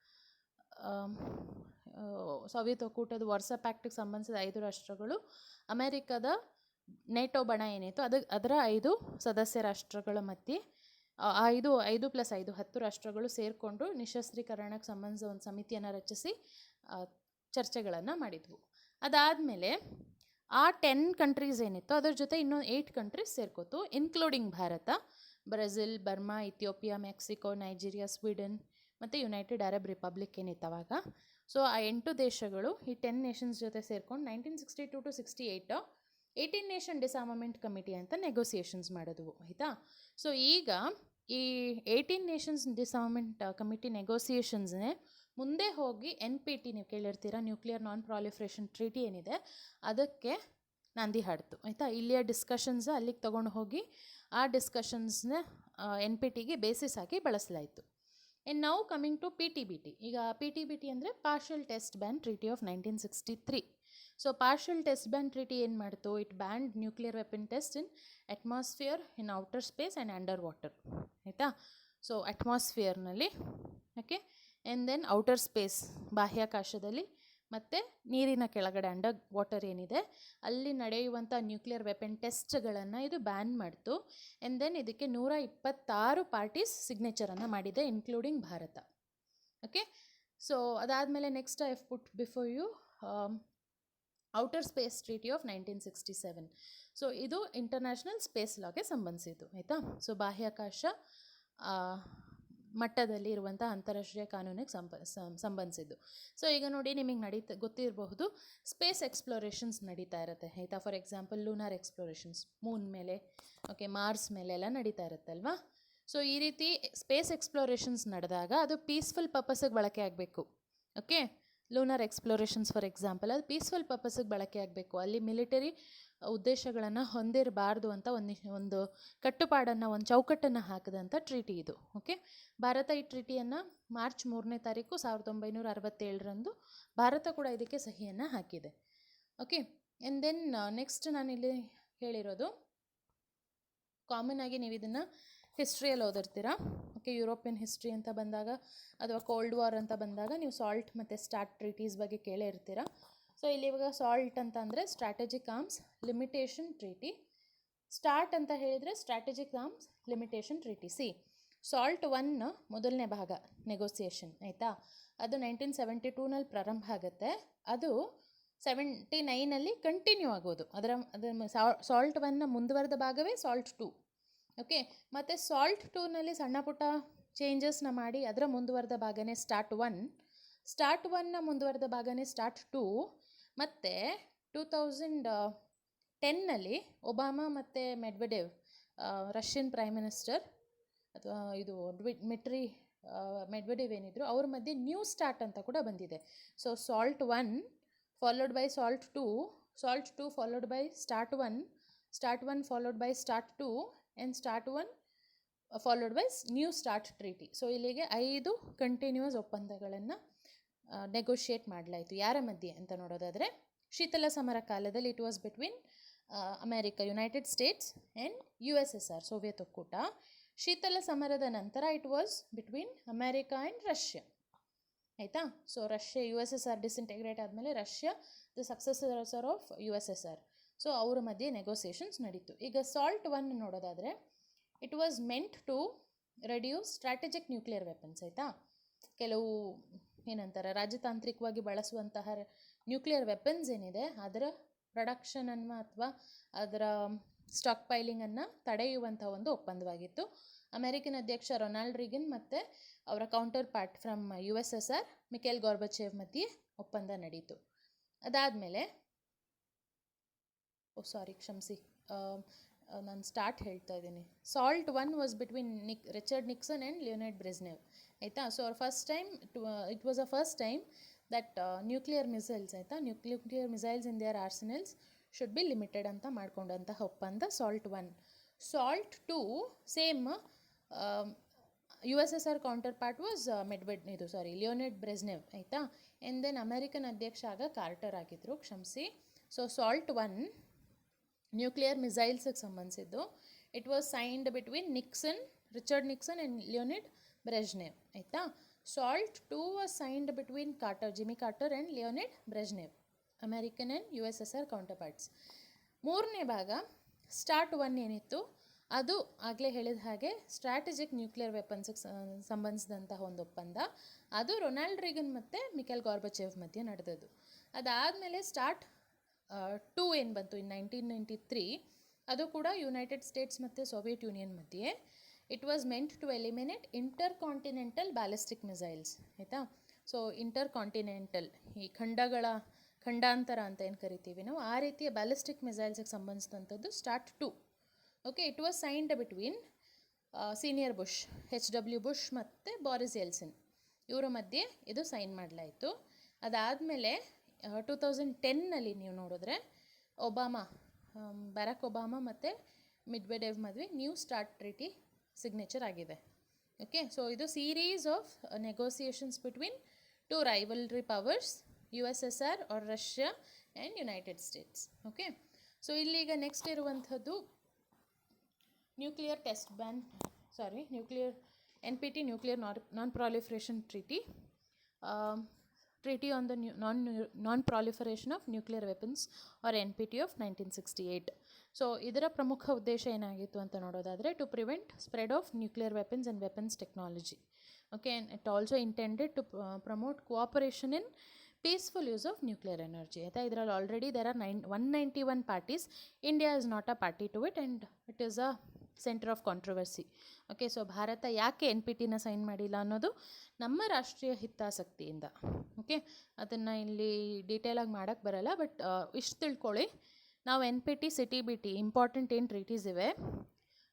Soviet ಒಕ್ಕೂಟದ ವಾರ್ಸಾ ಪ್ಯಾಕ್ಟಿಗೆ ಸಂಬಂಧಿಸಿದ 5 ರಾಷ್ಟ್ರಗಳು, ಅಮೆರಿಕದ ನೇಟೋ ಬಣ ಏನಿತ್ತು ಅದರ 5 ಸದಸ್ಯ ರಾಷ್ಟ್ರಗಳ ಮಧ್ಯೆ 5 + 5 10 ರಾಷ್ಟ್ರಗಳು ಸೇರಿಕೊಂಡು ನಿಶಸ್ತ್ರೀಕರಣಕ್ಕೆ ಸಂಬಂಧಿಸಿದ ಒಂದು ಸಮಿತಿಯನ್ನು ರಚಿಸಿ ಚರ್ಚೆಗಳನ್ನು ಮಾಡಿದ್ವು. ಅದಾದಮೇಲೆ ಆ 10 ಕಂಟ್ರೀಸ್ ಏನಿತ್ತು ಅದರ ಜೊತೆ ಇನ್ನೂ 8 ಕಂಟ್ರೀಸ್ ಸೇರ್ಕೋತು, including Bharat, Brazil, Burma, Ethiopia, Mexico, Nigeria, Sweden ಮತ್ತು ಯುನೈಟೆಡ್ ಅರಬ್ ರಿಪಬ್ಲಿಕ್ ಏನಿತ್ತು ಅವಾಗ. ಸೊ ಆ 8 ದೇಶಗಳು ಈ 10 ನೇಷನ್ಸ್ ಜೊತೆ ಸೇರ್ಕೊಂಡು 1962-68 18 ನೇಷನ್ ಡಿಸಾರ್ಮಮೆಂಟ್ ಕಮಿಟಿ ಅಂತ ನೆಗೋಸಿಯೇಷನ್ಸ್ ಮಾಡಿದ್ವು, ಆಯಿತಾ. ಸೊ ಈಗ ಈ 18 ನೇಷನ್ಸ್ ಡಿಸಾರ್ಮಮೆಂಟ್ ಕಮಿಟಿ ನೆಗೋಸಿಯೇಷನ್ಸ್ನೇ ಮುಂದೆ ಹೋಗಿ NPT, ನೀವು ಕೇಳಿರ್ತೀರ, ನ್ಯೂಕ್ಲಿಯರ್ ನಾನ್ ಪ್ರಾಲಿಫರೇಷನ್ ಟ್ರೀಟಿ ಏನಿದೆ ಅದಕ್ಕೆ ನಾಂದಿ ಹಾಡ್ತು, ಆಯಿತಾ. ಇಲ್ಲಿಯ ಡಿಸ್ಕಷನ್ಸ್ ಅಲ್ಲಿಗೆ ತೊಗೊಂಡು ಹೋಗಿ ಆ ಡಿಸ್ಕಷನ್ಸ್ನ NPTಗೆ ಬೇಸಿಸ್ ಆಗಿ ಬಳಸಲಾಯಿತು. And now coming to PTBT. ಈಗ PTBT ಅಂದರೆ partial test ban treaty of 1963. So partial test ban treaty ಏನು ಮಾಡ್ತು? It banned nuclear weapon test in atmosphere, in outer space and under water. ಆಯಿತಾ? ಸೊ ಅಟ್ಮಾಸ್ಫಿಯರ್ನಲ್ಲಿ, okay, and then outer space ಬಾಹ್ಯಾಕಾಶದಲ್ಲಿ, ಮತ್ತು ನೀರಿನ ಕೆಳಗಡೆ ಅಂಡರ್ ವಾಟರ್ ಏನಿದೆ ಅಲ್ಲಿ ನಡೆಯುವಂಥ ನ್ಯೂಕ್ಲಿಯರ್ ವೆಪನ್ ಟೆಸ್ಟ್ಗಳನ್ನು ಇದು ಬ್ಯಾನ್ ಮಾಡ್ತು. ಆ್ಯಂಡ್ ದೆನ್ ಇದಕ್ಕೆ 126 ಪಾರ್ಟೀಸ್ ಸಿಗ್ನೇಚರನ್ನು ಮಾಡಿದೆ, ಇನ್ಕ್ಲೂಡಿಂಗ್ ಭಾರತ. ಓಕೆ, ಸೊ ಅದಾದಮೇಲೆ next I have put before you outer space treaty of 1967. So ಇದು ಇಂಟರ್ನ್ಯಾಷನಲ್ ಸ್ಪೇಸ್ ಲಾಗೆ ಸಂಬಂಧಿಸಿದ್ದು. ಆಯಿತಾ? ಸೊ ಬಾಹ್ಯಾಕಾಶ ಮಟ್ಟದಲ್ಲಿ ಇರುವಂಥ ಅಂತಾರಾಷ್ಟ್ರೀಯ ಕಾನೂನಿಗೆ ಸಂಬಂಧಿಸಿದ್ದು. ಸೊ ಈಗ ನೋಡಿ, ನಿಮಗೆ ಗೊತ್ತಿರಬಹುದು, ಸ್ಪೇಸ್ ಎಕ್ಸ್ಪ್ಲೋರೇಷನ್ಸ್ ನಡೀತಾ ಇರುತ್ತೆ. ಆಯಿತಾ? ಫಾರ್ ಎಕ್ಸಾಂಪಲ್ ಲೂನಾರ್ ಎಕ್ಸ್ಪ್ಲೋರೇಷನ್ಸ್, ಮೂನ್ ಮೇಲೆ, ಓಕೆ, ಮಾರ್ಸ್ ಮೇಲೆ ಎಲ್ಲ ನಡೀತಾ ಇರುತ್ತಲ್ವಾ? ಸೊ ಈ ರೀತಿ ಸ್ಪೇಸ್ ಎಕ್ಸ್ಪ್ಲೋರೇಷನ್ಸ್ ನಡೆದಾಗ ಅದು ಪೀಸ್ಫುಲ್ ಪರ್ಪಸ್ಸಿಗೆ ಬಳಕೆ ಆಗಬೇಕು. ಓಕೆ, ಲೂನಾರ್ ಎಕ್ಸ್ಪ್ಲೋರೇಷನ್ಸ್ ಫಾರ್ ಎಕ್ಸಾಂಪಲ್ ಅದು ಪೀಸ್ಫುಲ್ ಪರ್ಪಸ್ಸಿಗೆ ಬಳಕೆ ಆಗಬೇಕು. ಅಲ್ಲಿ ಮಿಲಿಟರಿ ಉದ್ದೇಶಗಳನ್ನು ಹೊಂದಿರಬಾರ್ದು ಅಂತ ಒಂದು ಕಟ್ಟುಪಾಡನ್ನು, ಒಂದು ಚೌಕಟ್ಟನ್ನು ಹಾಕಿದಂಥ ಟ್ರೀಟಿ ಇದು. ಓಕೆ, ಭಾರತ ಈ ಟ್ರೀಟಿಯನ್ನು ಮಾರ್ಚ್ 3ನೇ ತಾರೀಕು 1967ರಂದು ಭಾರತ ಕೂಡ ಇದಕ್ಕೆ ಸಹಿಯನ್ನು ಹಾಕಿದೆ. ಓಕೆ, ಆ್ಯಂಡ್ ದೆನ್ ನೆಕ್ಸ್ಟ್ ನಾನಿಲ್ಲಿ ಹೇಳಿರೋದು, ಕಾಮನ್ ಆಗಿ ನೀವು ಇದನ್ನು ಹಿಸ್ಟ್ರಿಯಲ್ಲಿ ಓದಿರ್ತೀರಾ. ಓಕೆ, ಯುರೋಪಿಯನ್ ಹಿಸ್ಟ್ರಿ ಅಂತ ಬಂದಾಗ ಅಥವಾ ಕೋಲ್ಡ್ ವಾರ್ ಅಂತ ಬಂದಾಗ ನೀವು ಸಾಲ್ಟ್ ಮತ್ತು ಸ್ಟಾರ್ಟ್ ಟ್ರೀಟೀಸ್ ಬಗ್ಗೆ ಕೇಳೇ ಇರ್ತೀರ. ಸೊ ಇಲ್ಲಿ ಇವಾಗ ಸಾಲ್ಟ್ ಅಂತ ಅಂದರೆ strategic arms limitation treaty. Start ಅಂತ ಹೇಳಿದರೆ strategic arms limitation treaty. Salt 1 ಮೊದಲನೇ ಭಾಗ ನೆಗೋಸಿಯೇಷನ್, ಆಯಿತಾ? ಅದು 1972ನಲ್ಲಿ ಪ್ರಾರಂಭ ಆಗುತ್ತೆ. ಅದು 79ನಲ್ಲಿ ಕಂಟಿನ್ಯೂ ಆಗೋದು. ಅದರ ಸಾಲ್ಟ್ 1ನ ಮುಂದುವರೆದ ಭಾಗವೇ ಸಾಲ್ಟ್ 2. ಓಕೆ, ಮತ್ತು ಸಾಲ್ಟ್ 2ನಲ್ಲಿ ಸಣ್ಣ ಪುಟ್ಟ ಚೇಂಜಸ್ನ ಮಾಡಿ ಅದರ ಮುಂದುವರೆದ ಭಾಗನೇ ಸ್ಟಾರ್ಟ್ 1. ಸ್ಟಾರ್ಟ್ 1ನ ಮುಂದುವರೆದ ಭಾಗನೇ ಸ್ಟಾರ್ಟ್ 2. ಮತ್ತು 2010ನಲ್ಲಿ ಒಬಾಮಾ ಮತ್ತು ಮೆಡ್ವೆಡೇವ್, ರಷ್ಯನ್ ಪ್ರೈಮ್ ಮಿನಿಸ್ಟರ್ ಅಥವಾ ಇದು ಮೆಡ್ವೆಡೇವ್ ಏನಿದ್ರು ಅವ್ರ ಮಧ್ಯೆ ನ್ಯೂ ಸ್ಟಾರ್ಟ್ ಅಂತ ಕೂಡ ಬಂದಿದೆ. So salt 1 followed by salt 2, salt 2 followed by start 1, start 1 followed by start 2 and start 1 followed by new START treaty. So ಇಲ್ಲಿಗೆ 5 ಕಂಟಿನ್ಯೂಸ್ ಒಪ್ಪಂದಗಳನ್ನು ನೆಗೋಷಿಯೇಟ್ ಮಾಡಲಾಯಿತು. ಯಾರ ಮಧ್ಯೆ ಅಂತ ನೋಡೋದಾದರೆ, ಶೀತಲ ಸಮರ ಕಾಲದಲ್ಲಿ it was between America, United States and USSR, Soviet ಒಕ್ಕೂಟ. ಶೀತಲ ಸಮರದ ನಂತರ it was between America and Russia. ಆಯಿತಾ? ಸೊ ರಷ್ಯಾ USSR ಡಿಸ್ಇಂಟೆಗ್ರೇಟ್ ಆದಮೇಲೆ Russia the successor of USSR. So ಅವರ ಮಧ್ಯೆ ನೆಗೋಸಿಯೇಷನ್ಸ್ ನಡೀತು. ಈಗ ಸಾಲ್ಟ್ 1 ನೋಡೋದಾದರೆ it was meant to reduce strategic nuclear weapons. ಆಯಿತಾ? ಕೆಲವು ಏನಂತಾರೆ, ರಾಜತಾಂತ್ರಿಕವಾಗಿ ಬಳಸುವಂತಹ ನ್ಯೂಕ್ಲಿಯರ್ ವೆಪನ್ಸ್ ಏನಿದೆ ಅದರ ಪ್ರೊಡಕ್ಷನನ್ನು ಅಥವಾ ಅದರ ಸ್ಟಾಕ್ ಪೈಲಿಂಗನ್ನು ತಡೆಯುವಂಥ ಒಂದು ಒಪ್ಪಂದವಾಗಿತ್ತು. ಅಮೆರಿಕನ್ ಅಧ್ಯಕ್ಷ ರೊನಾಲ್ಡ್ ರೀಗನ್ ಮತ್ತು ಅವರ counterpart from USSR Mikhail Gorbachev ಮಧ್ಯೆ ಒಪ್ಪಂದ ನಡೀತು. ಅದಾದಮೇಲೆ ಕ್ಷಮಿಸಿ, ನಾನು ಸ್ಟಾರ್ಟ್ ಹೇಳ್ತಾ ಇದ್ದೀನಿ. SALT 1 was between Richard Nixon and Leonid Brezhnev. ಆಯಿತಾ? So first time it was a first time that nuclear missiles, ಆಯಿತಾ, nuclear missiles in their arsenals should be limited ಅಂತ ಮಾಡ್ಕೊಂಡಂತಹ ಒಪ್ಪಂದ SALT 1. SALT 2 same USSR counterpart was Leonid Brezhnev. ಆಯಿತಾ? And then American ಅಧ್ಯಕ್ಷ ಆಗ Carter ಆಗಿದ್ದರು, ಕ್ಷಮಿಸಿ. So salt 1 nuclear ಮಿಸೈಲ್ಸ್ಗೆ ಸಂಬಂಧಿಸಿದ್ದು. It was signed between Richard Nixon and Leonid Brezhnev. ಆಯಿತಾ? SALT 2 was signed between Jimmy Carter and Leonid Brezhnev, American and USSR counterparts. ಮೂರನೇ ಭಾಗ ಸ್ಟಾರ್ಟ್ 1 ಏನಿತ್ತು ಅದು ಆಗಲೇ ಹೇಳಿದ ಹಾಗೆ ಸ್ಟ್ರಾಟಜಿಕ್ ನ್ಯೂಕ್ಲಿಯರ್ ವೆಪನ್ಸ್ಗೆ ಸಂಬಂಧಿಸಿದಂತಹ ಒಂದು ಒಪ್ಪಂದ. ಅದು ರೊನಾಲ್ಡ್ ರೀಗನ್ ಮತ್ತು ಮಿಖೇಲ್ ಗಾರ್ಬಚೇವ್ ಮಧ್ಯೆ ನಡೆದದ್ದು. ಅದಾದಮೇಲೆ ಸ್ಟಾರ್ಟ್ 2 ಏನು ಬಂತು ಇನ್ 1993, ಅದು ಕೂಡ ಯುನೈಟೆಡ್ ಸ್ಟೇಟ್ಸ್ ಮತ್ತು ಸೋವಿಯತ್ ಯೂನಿಯನ್ ಮಧ್ಯೆ. It was meant to eliminate intercontinental ballistic missiles. ಆಯಿತಾ? ಸೊ ಇಂಟರ್ ಕಾಂಟಿನೆಂಟಲ್, ಈ ಖಂಡಾಂತರ ಅಂತ ಏನು ಕರಿತೀವಿ ನಾವು, ಆ ರೀತಿಯ ಬ್ಯಾಲಿಸ್ಟಿಕ್ ಮಿಸೈಲ್ಸ್ಗೆ ಸಂಬಂಧಿಸಿದಂಥದ್ದು START 2. Okay, it was signed between senior Bush, HW Bush ಮತ್ತು ಬಾರಿಸ್ ಯೆಲ್ಸಿನ್ ಇವರ ಮಧ್ಯೆ ಇದು ಸೈನ್ ಮಾಡಲಾಯಿತು. ಅದಾದಮೇಲೆ 2010ನಲ್ಲಿ ನೀವು ನೋಡಿದ್ರೆ ಬ್ಯಾರಾಕ್ ಒಬಾಮಾ ಮತ್ತು ಮೆಡ್ವೆಡೇವ್ ಮಧ್ಯೆ ನ್ಯೂ ಸ್ಟಾರ್ಟ್ ಟ್ರೀಟಿ ಸಿಗ್ನೇಚರ್ ಆಗಿದೆ. ಓಕೆ, ಸೊ ಇದು series of negotiations between two rivalry powers, USSR or Russia and United States. Okay, so ಇಲ್ಲೀಗ ನೆಕ್ಸ್ಟ್ ಇರುವಂಥದ್ದು nuclear test ban, nuclear NPT, nuclear non proliferation treaty, treaty on the non proliferation of nuclear weapons or NPT of 1968. So ಇದರ ಪ್ರಮುಖ ಉದ್ದೇಶ ಏನಾಗಿತ್ತು ಅಂತ ನೋಡೋದಾದರೆ, to prevent spread of nuclear weapons and weapons technology. Okay, it also intended to promote cooperation in peaceful use of nuclear energy. ಆಯಿತಾ, ಇದರಲ್ಲಿ already there are 191 parties. India is not a party to it and it is a centre of controversy. Okay, so Bharat ಯಾಕೆ NPTನ sign ಮಾಡಿಲ್ಲ ಅನ್ನೋದು ನಮ್ಮ ರಾಷ್ಟ್ರೀಯ ಹಿತಾಸಕ್ತಿಯಿಂದ. Okay, ಅದನ್ನು ಇಲ್ಲಿ ಡೀಟೇಲಾಗಿ ಮಾಡೋಕ್ಕೆ ಬರಲ್ಲ, ಬಟ್ ಇಷ್ಟು ತಿಳ್ಕೊಳ್ಳಿ, ನಾವು NPT, CTBT ಇಂಪಾರ್ಟೆಂಟ್ ಏನು ಟ್ರೀಟೀಸ್ ಇವೆ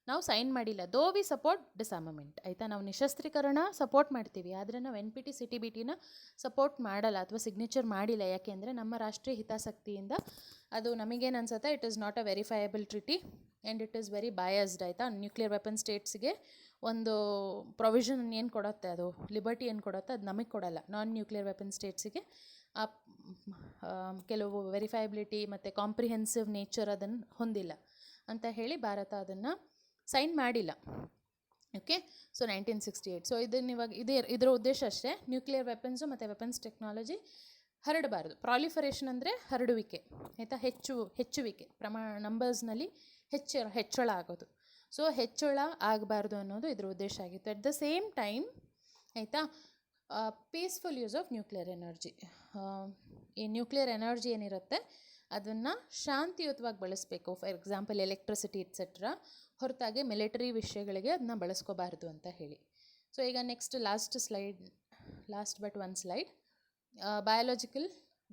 ನಾವು ಸೈನ್ ಮಾಡಿಲ್ಲ. ದೋ ವಿ ಸಪೋರ್ಟ್ ಡಿಸ್ಆರ್ಮಮೆಂಟ್. ಆಯಿತಾ, ನಾವು ನಿಶಸ್ತ್ರೀಕರಣ ಸಪೋರ್ಟ್ ಮಾಡ್ತೀವಿ, ಆದರೆ ನಾವು NPT, CTBTನ ಸಪೋರ್ಟ್ ಮಾಡಲ್ಲ ಅಥವಾ ಸಿಗ್ನೇಚರ್ ಮಾಡಿಲ್ಲ. ಯಾಕೆಂದರೆ ನಮ್ಮ ರಾಷ್ಟ್ರೀಯ ಹಿತಾಸಕ್ತಿಯಿಂದ ಅದು ನಮಗೇನು ಅನ್ಸುತ್ತೆ, it is not a verifiable treaty and it is very biased. ಆಯಿತಾ, ನ್ಯೂಕ್ಲಿಯರ್ ವೆಪನ್ ಸ್ಟೇಟ್ಸ್ಗೆ ಒಂದು ಪ್ರೊವಿಷನ್ ಏನು ಕೊಡುತ್ತೆ, ಅದು ಲಿಬರ್ಟಿ ಏನು ಕೊಡುತ್ತೆ, ಅದು ನಮಗೆ ಕೊಡಲ್ಲ. ನಾನ್ ನ್ಯೂಕ್ಲಿಯರ್ ವೆಪನ್ ಸ್ಟೇಟ್ಸಿಗೆ ಕೆಲವು ವೆರಿಫೈಬಿಲಿಟಿ ಮತ್ತು ಕಾಂಪ್ರಿಹೆನ್ಸಿವ್ ನೇಚರ್ ಅದನ್ನು ಹೊಂದಿಲ್ಲ ಅಂತ ಹೇಳಿ ಭಾರತ ಅದನ್ನು ಸೈನ್ ಮಾಡಿಲ್ಲ. Okay, so 1968. ಸೊ ಇದನ್ನು ಇವಾಗ ಇದರ ಉದ್ದೇಶ ಅಷ್ಟೇ, ನ್ಯೂಕ್ಲಿಯರ್ ವೆಪನ್ಸು ಮತ್ತು ವೆಪನ್ಸ್ ಟೆಕ್ನಾಲಜಿ ಹರಡಬಾರ್ದು. ಪ್ರಾಲಿಫರೇಷನ್ ಅಂದರೆ ಹರಡುವಿಕೆ, ಆಯಿತಾ, ಹೆಚ್ಚುವಿಕೆ, ನಂಬರ್ಸ್ನಲ್ಲಿ ಹೆಚ್ಚಳ ಆಗೋದು. ಸೊ ಹೆಚ್ಚಳ ಆಗಬಾರ್ದು ಅನ್ನೋದು ಇದರ ಉದ್ದೇಶ ಆಗಿತ್ತು. ಅಟ್ ದ ಸೇಮ್ ಟೈಮ್, ಆಯಿತಾ, peaceful use of nuclear energy. ಈ ನ್ಯೂಕ್ಲಿಯರ್ ಎನರ್ಜಿ ಏನಿರುತ್ತೆ ಅದನ್ನು ಶಾಂತಿಯುತವಾಗಿ ಬಳಸಬೇಕು. ಫಾರ್ ಎಕ್ಸಾಂಪಲ್ ಎಲೆಕ್ಟ್ರಿಸಿಟಿ ಎಟ್ಸೆಟ್ರಾ, ಹೊರತಾಗಿ ಮಿಲಿಟರಿ ವಿಷಯಗಳಿಗೆ ಅದನ್ನ ಬಳಸ್ಕೋಬಾರ್ದು ಅಂತ ಹೇಳಿ. ಸೊ ಈಗ next last but one slide, biological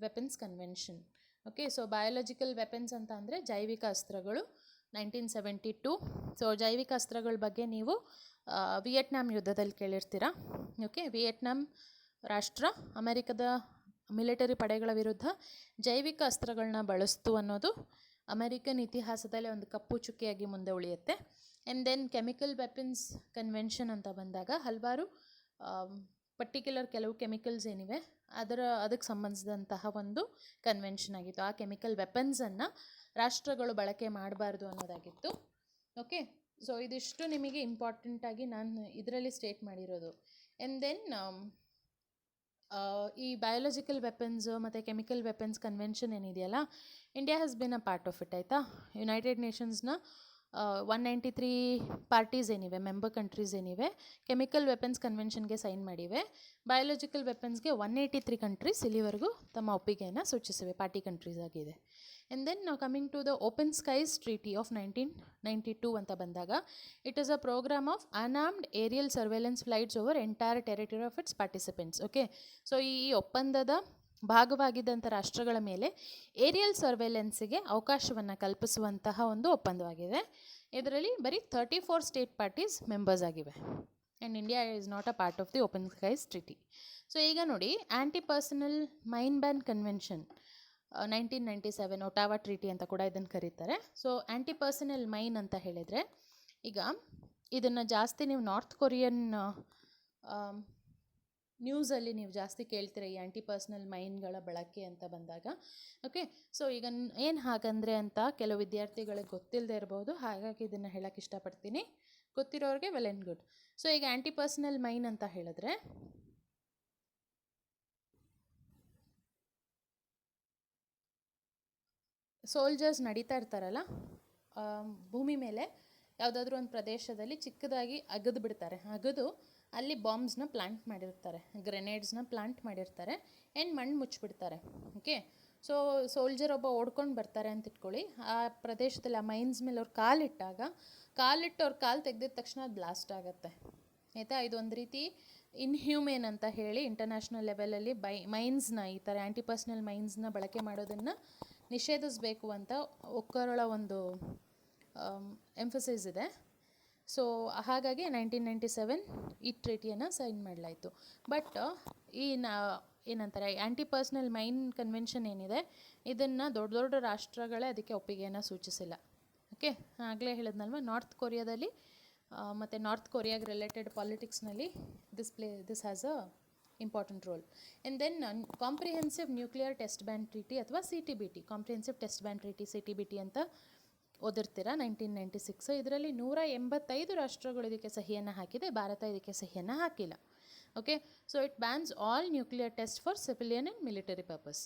weapons convention. Okay, so biological weapons ಅಂತ ಅಂದರೆ ಜೈವಿಕ ಅಸ್ತ್ರಗಳು, 1972. ಸೊ ಜೈವಿಕ ಅಸ್ತ್ರಗಳ ಬಗ್ಗೆ ನೀವು ವಿಯೆಟ್ನಾಂ ಯುದ್ಧದಲ್ಲಿ ಕೇಳಿರ್ತೀರ. ಓಕೆ, ವಿಯೆಟ್ನಾಂ ರಾಷ್ಟ್ರ ಅಮೆರಿಕದ ಮಿಲಿಟರಿ ಪಡೆಗಳ ವಿರುದ್ಧ ಜೈವಿಕ ಅಸ್ತ್ರಗಳನ್ನ ಬಳಸ್ತು ಅನ್ನೋದು ಅಮೆರಿಕನ್ ಇತಿಹಾಸದಲ್ಲೇ ಒಂದು ಕಪ್ಪು ಚುಕ್ಕೆಯಾಗಿ ಮುಂದೆ ಉಳಿಯುತ್ತೆ. And then chemical weapons convention ಅಂತ ಬಂದಾಗ ಹಲವಾರು ಪರ್ಟಿಕ್ಯುಲರ್ ಕೆಲವು ಕೆಮಿಕಲ್ಸ್ ಏನಿವೆ ಅದಕ್ಕೆ ಸಂಬಂಧಿಸಿದಂತಹ ಒಂದು ಕನ್ವೆನ್ಷನ್ ಆಗಿತ್ತು. ಆ ಕೆಮಿಕಲ್ ವೆಪನ್ಸನ್ನು ರಾಷ್ಟ್ರಗಳು ಬಳಕೆ ಮಾಡಬಾರ್ದು ಅನ್ನೋದಾಗಿತ್ತು. ಓಕೆ, ಸೊ ಇದಿಷ್ಟು ನಿಮಗೆ ಇಂಪಾರ್ಟೆಂಟಾಗಿ ನಾನು ಇದರಲ್ಲಿ ಸ್ಟೇಟ್ ಮಾಡಿರೋದು. ಆ್ಯಂಡ್ ದೆನ್ ಈ ಬಯಾಲಜಿಕಲ್ ವೆಪನ್ಸ್ ಮತ್ತು ಕೆಮಿಕಲ್ ವೆಪನ್ಸ್ ಕನ್ವೆನ್ಷನ್ ಏನಿದೆಯಲ್ಲ, India has been a part of it. ಆಯಿತಾ, ಯುನೈಟೆಡ್ ನೇಷನ್ಸ್ನ 193 ಪಾರ್ಟೀಸ್ ಏನಿವೆ, ಮೆಂಬರ್ ಕಂಟ್ರೀಸ್ ಏನಿವೆ, ಕೆಮಿಕಲ್ ವೆಪನ್ಸ್ ಕನ್ವೆನ್ಷನ್ಗೆ ಸೈನ್ ಮಾಡಿವೆ. ಬಯಾಲಜಿಕಲ್ ವೆಪನ್ಸ್ಗೆ 183 ಕಂಟ್ರೀಸ್ ಇಲ್ಲಿವರೆಗೂ ತಮ್ಮ ಒಪ್ಪಿಗೆಯನ್ನು ಸೂಚಿಸಿವೆ, ಪಾರ್ಟಿ ಕಂಟ್ರೀಸ್ ಆಗಿದೆ. ಆ್ಯಂಡ್ ದೆನ್ ನಾವು coming to the open skies treaty of 1992 ಅಂತ ಬಂದಾಗ, it is a programme of unarmed aerial surveillance flights over entire territory of it's participants. Okay, so ಈ ಒಪ್ಪಂದದ ಭಾಗವಾಗಿದ್ದಂಥ ರಾಷ್ಟ್ರಗಳ ಮೇಲೆ ಏರಿಯಲ್ ಸರ್ವೆಲೆನ್ಸಿಗೆ ಅವಕಾಶವನ್ನು ಕಲ್ಪಿಸುವಂತಹ ಒಂದು ಒಪ್ಪಂದವಾಗಿದೆ. ಇದರಲ್ಲಿ ಬರೀ 34 ಸ್ಟೇಟ್ ಪಾರ್ಟೀಸ್ ಮೆಂಬರ್ಸ್ ಆಗಿವೆ and India is not a part of the open skies treaty. So ಈಗ ನೋಡಿ, anti personnel mine ban convention 1997, Ottawa treaty ಅಂತ ಕೂಡ ಇದನ್ನು ಕರೀತಾರೆ. ಸೊ ಆ್ಯಂಟಿ ಪರ್ಸನಲ್ ಮೈನ್ ಅಂತ ಹೇಳಿದರೆ, ಈಗ ಇದನ್ನು ಜಾಸ್ತಿ ನೀವು ನಾರ್ತ್ ಕೊರಿಯನ್ ನ್ಯೂಸಲ್ಲಿ ನೀವು ಜಾಸ್ತಿ ಕೇಳ್ತೀರ ಈ ಆ್ಯಂಟಿ ಪರ್ಸನಲ್ ಮೈನ್ಗಳ ಬಳಕೆ ಅಂತ ಬಂದಾಗ. ಓಕೆ, ಸೊ ಈಗ ಏನು ಹಾಗಂದರೆ ಅಂತ ಕೆಲವು ವಿದ್ಯಾರ್ಥಿಗಳಿಗೆ ಗೊತ್ತಿಲ್ಲದೆ ಇರ್ಬೋದು, ಹಾಗಾಗಿ ಇದನ್ನು ಹೇಳೋಕ್ಕೆ ಇಷ್ಟಪಡ್ತೀನಿ. ಗೊತ್ತಿರೋರಿಗೆ ವೆಲ್ ಆ್ಯಂಡ್ ಗುಡ್. ಸೊ ಈಗ ಆ್ಯಂಟಿ ಪರ್ಸನಲ್ ಮೈನ್ ಅಂತ ಹೇಳಿದ್ರೆ, ಸೋಲ್ಜರ್ಸ್ ನಡೀತಾ ಇರ್ತಾರಲ್ಲ ಭೂಮಿ ಮೇಲೆ, ಯಾವುದಾದ್ರೂ ಒಂದು ಪ್ರದೇಶದಲ್ಲಿ ಚಿಕ್ಕದಾಗಿ ಅಗದು ಬಿಡ್ತಾರೆ. ಅಗದು ಅಲ್ಲಿ ಬಾಂಬ್ಸ್ನ ಪ್ಲಾಂಟ್ ಮಾಡಿರ್ತಾರೆ, ಗ್ರೆನೇಡ್ಸ್ನ ಪ್ಲಾಂಟ್ ಮಾಡಿರ್ತಾರೆ ಆ್ಯಂಡ್ ಮಣ್ಣು ಮುಚ್ಚಿಬಿಡ್ತಾರೆ. ಓಕೆ, ಸೊ ಸೋಲ್ಜರ್ ಒಬ್ಬ ಓಡ್ಕೊಂಡು ಬರ್ತಾರೆ ಅಂತ ಇಟ್ಕೊಳ್ಳಿ. ಆ ಪ್ರದೇಶದಲ್ಲಿ ಆ ಮೈನ್ಸ್ ಮೇಲೆ ಅವ್ರು ಕಾಲಿಟ್ಟು ಅವ್ರ ಕಾಲು ತೆಗೆದಿದ ತಕ್ಷಣ ಅದು ಬ್ಲಾಸ್ಟ್ ಆಗುತ್ತೆ. ಆಯಿತಾ, ಇದೊಂದು ರೀತಿ ಇನ್ಹ್ಯೂಮೇನ್ ಅಂತ ಹೇಳಿ ಇಂಟರ್ನ್ಯಾಷನಲ್ ಲೆವೆಲಲ್ಲಿ ಮೈನ್ಸ್ನ, ಈ ಥರ ಆ್ಯಂಟಿ ಪರ್ಸನಲ್ ಮೈನ್ಸ್ನ ಬಳಕೆ ಮಾಡೋದನ್ನು ನಿಷೇಧಿಸಬೇಕು ಅಂತ ಒಕ್ಕರಳ ಒಂದು ಎಂಫಸೈಸ್ ಇದೆ. ಸೊ ಹಾಗಾಗಿ 1997 ಈ ಟ್ರೀಟಿಯನ್ನು ಸೈನ್ ಮಾಡಲಾಯಿತು. ಬಟ್ ಏನಂತಾರೆ, ಆ್ಯಂಟಿ ಪರ್ಸನಲ್ ಮೈನ್ ಕನ್ವೆನ್ಷನ್ ಏನಿದೆ, ಇದನ್ನು ದೊಡ್ಡ ದೊಡ್ಡ ರಾಷ್ಟ್ರಗಳೇ ಅದಕ್ಕೆ ಒಪ್ಪಿಗೆಯನ್ನು ಸೂಚಿಸಿಲ್ಲ. ಓಕೆ, ಆಗಲೇ ಹೇಳಿದ್ನಲ್ವ, ನಾರ್ತ್ ಕೊರಿಯಾದಲ್ಲಿ ಮತ್ತು ನಾರ್ತ್ ಕೊರಿಯಾಗೆ ರಿಲೇಟೆಡ್ ಪಾಲಿಟಿಕ್ಸ್ನಲ್ಲಿ this has a important role. And then comprehensive nuclear test ban treaty ಅಥವಾ CTBT, comprehensive test ban treaty CTBT ಅಂತ ಓದಿರ್ತೀರ, 1996. ಇದರಲ್ಲಿ 185 ರಾಷ್ಟ್ರಗಳು ಇದಕ್ಕೆ ಸಹಿಯನ್ನು ಹಾಕಿದೆ, ಭಾರತ ಇದಕ್ಕೆ ಸಹಿಯನ್ನು ಹಾಕಿಲ್ಲ. Okay, so it bans all nuclear test for civilian and military purpose.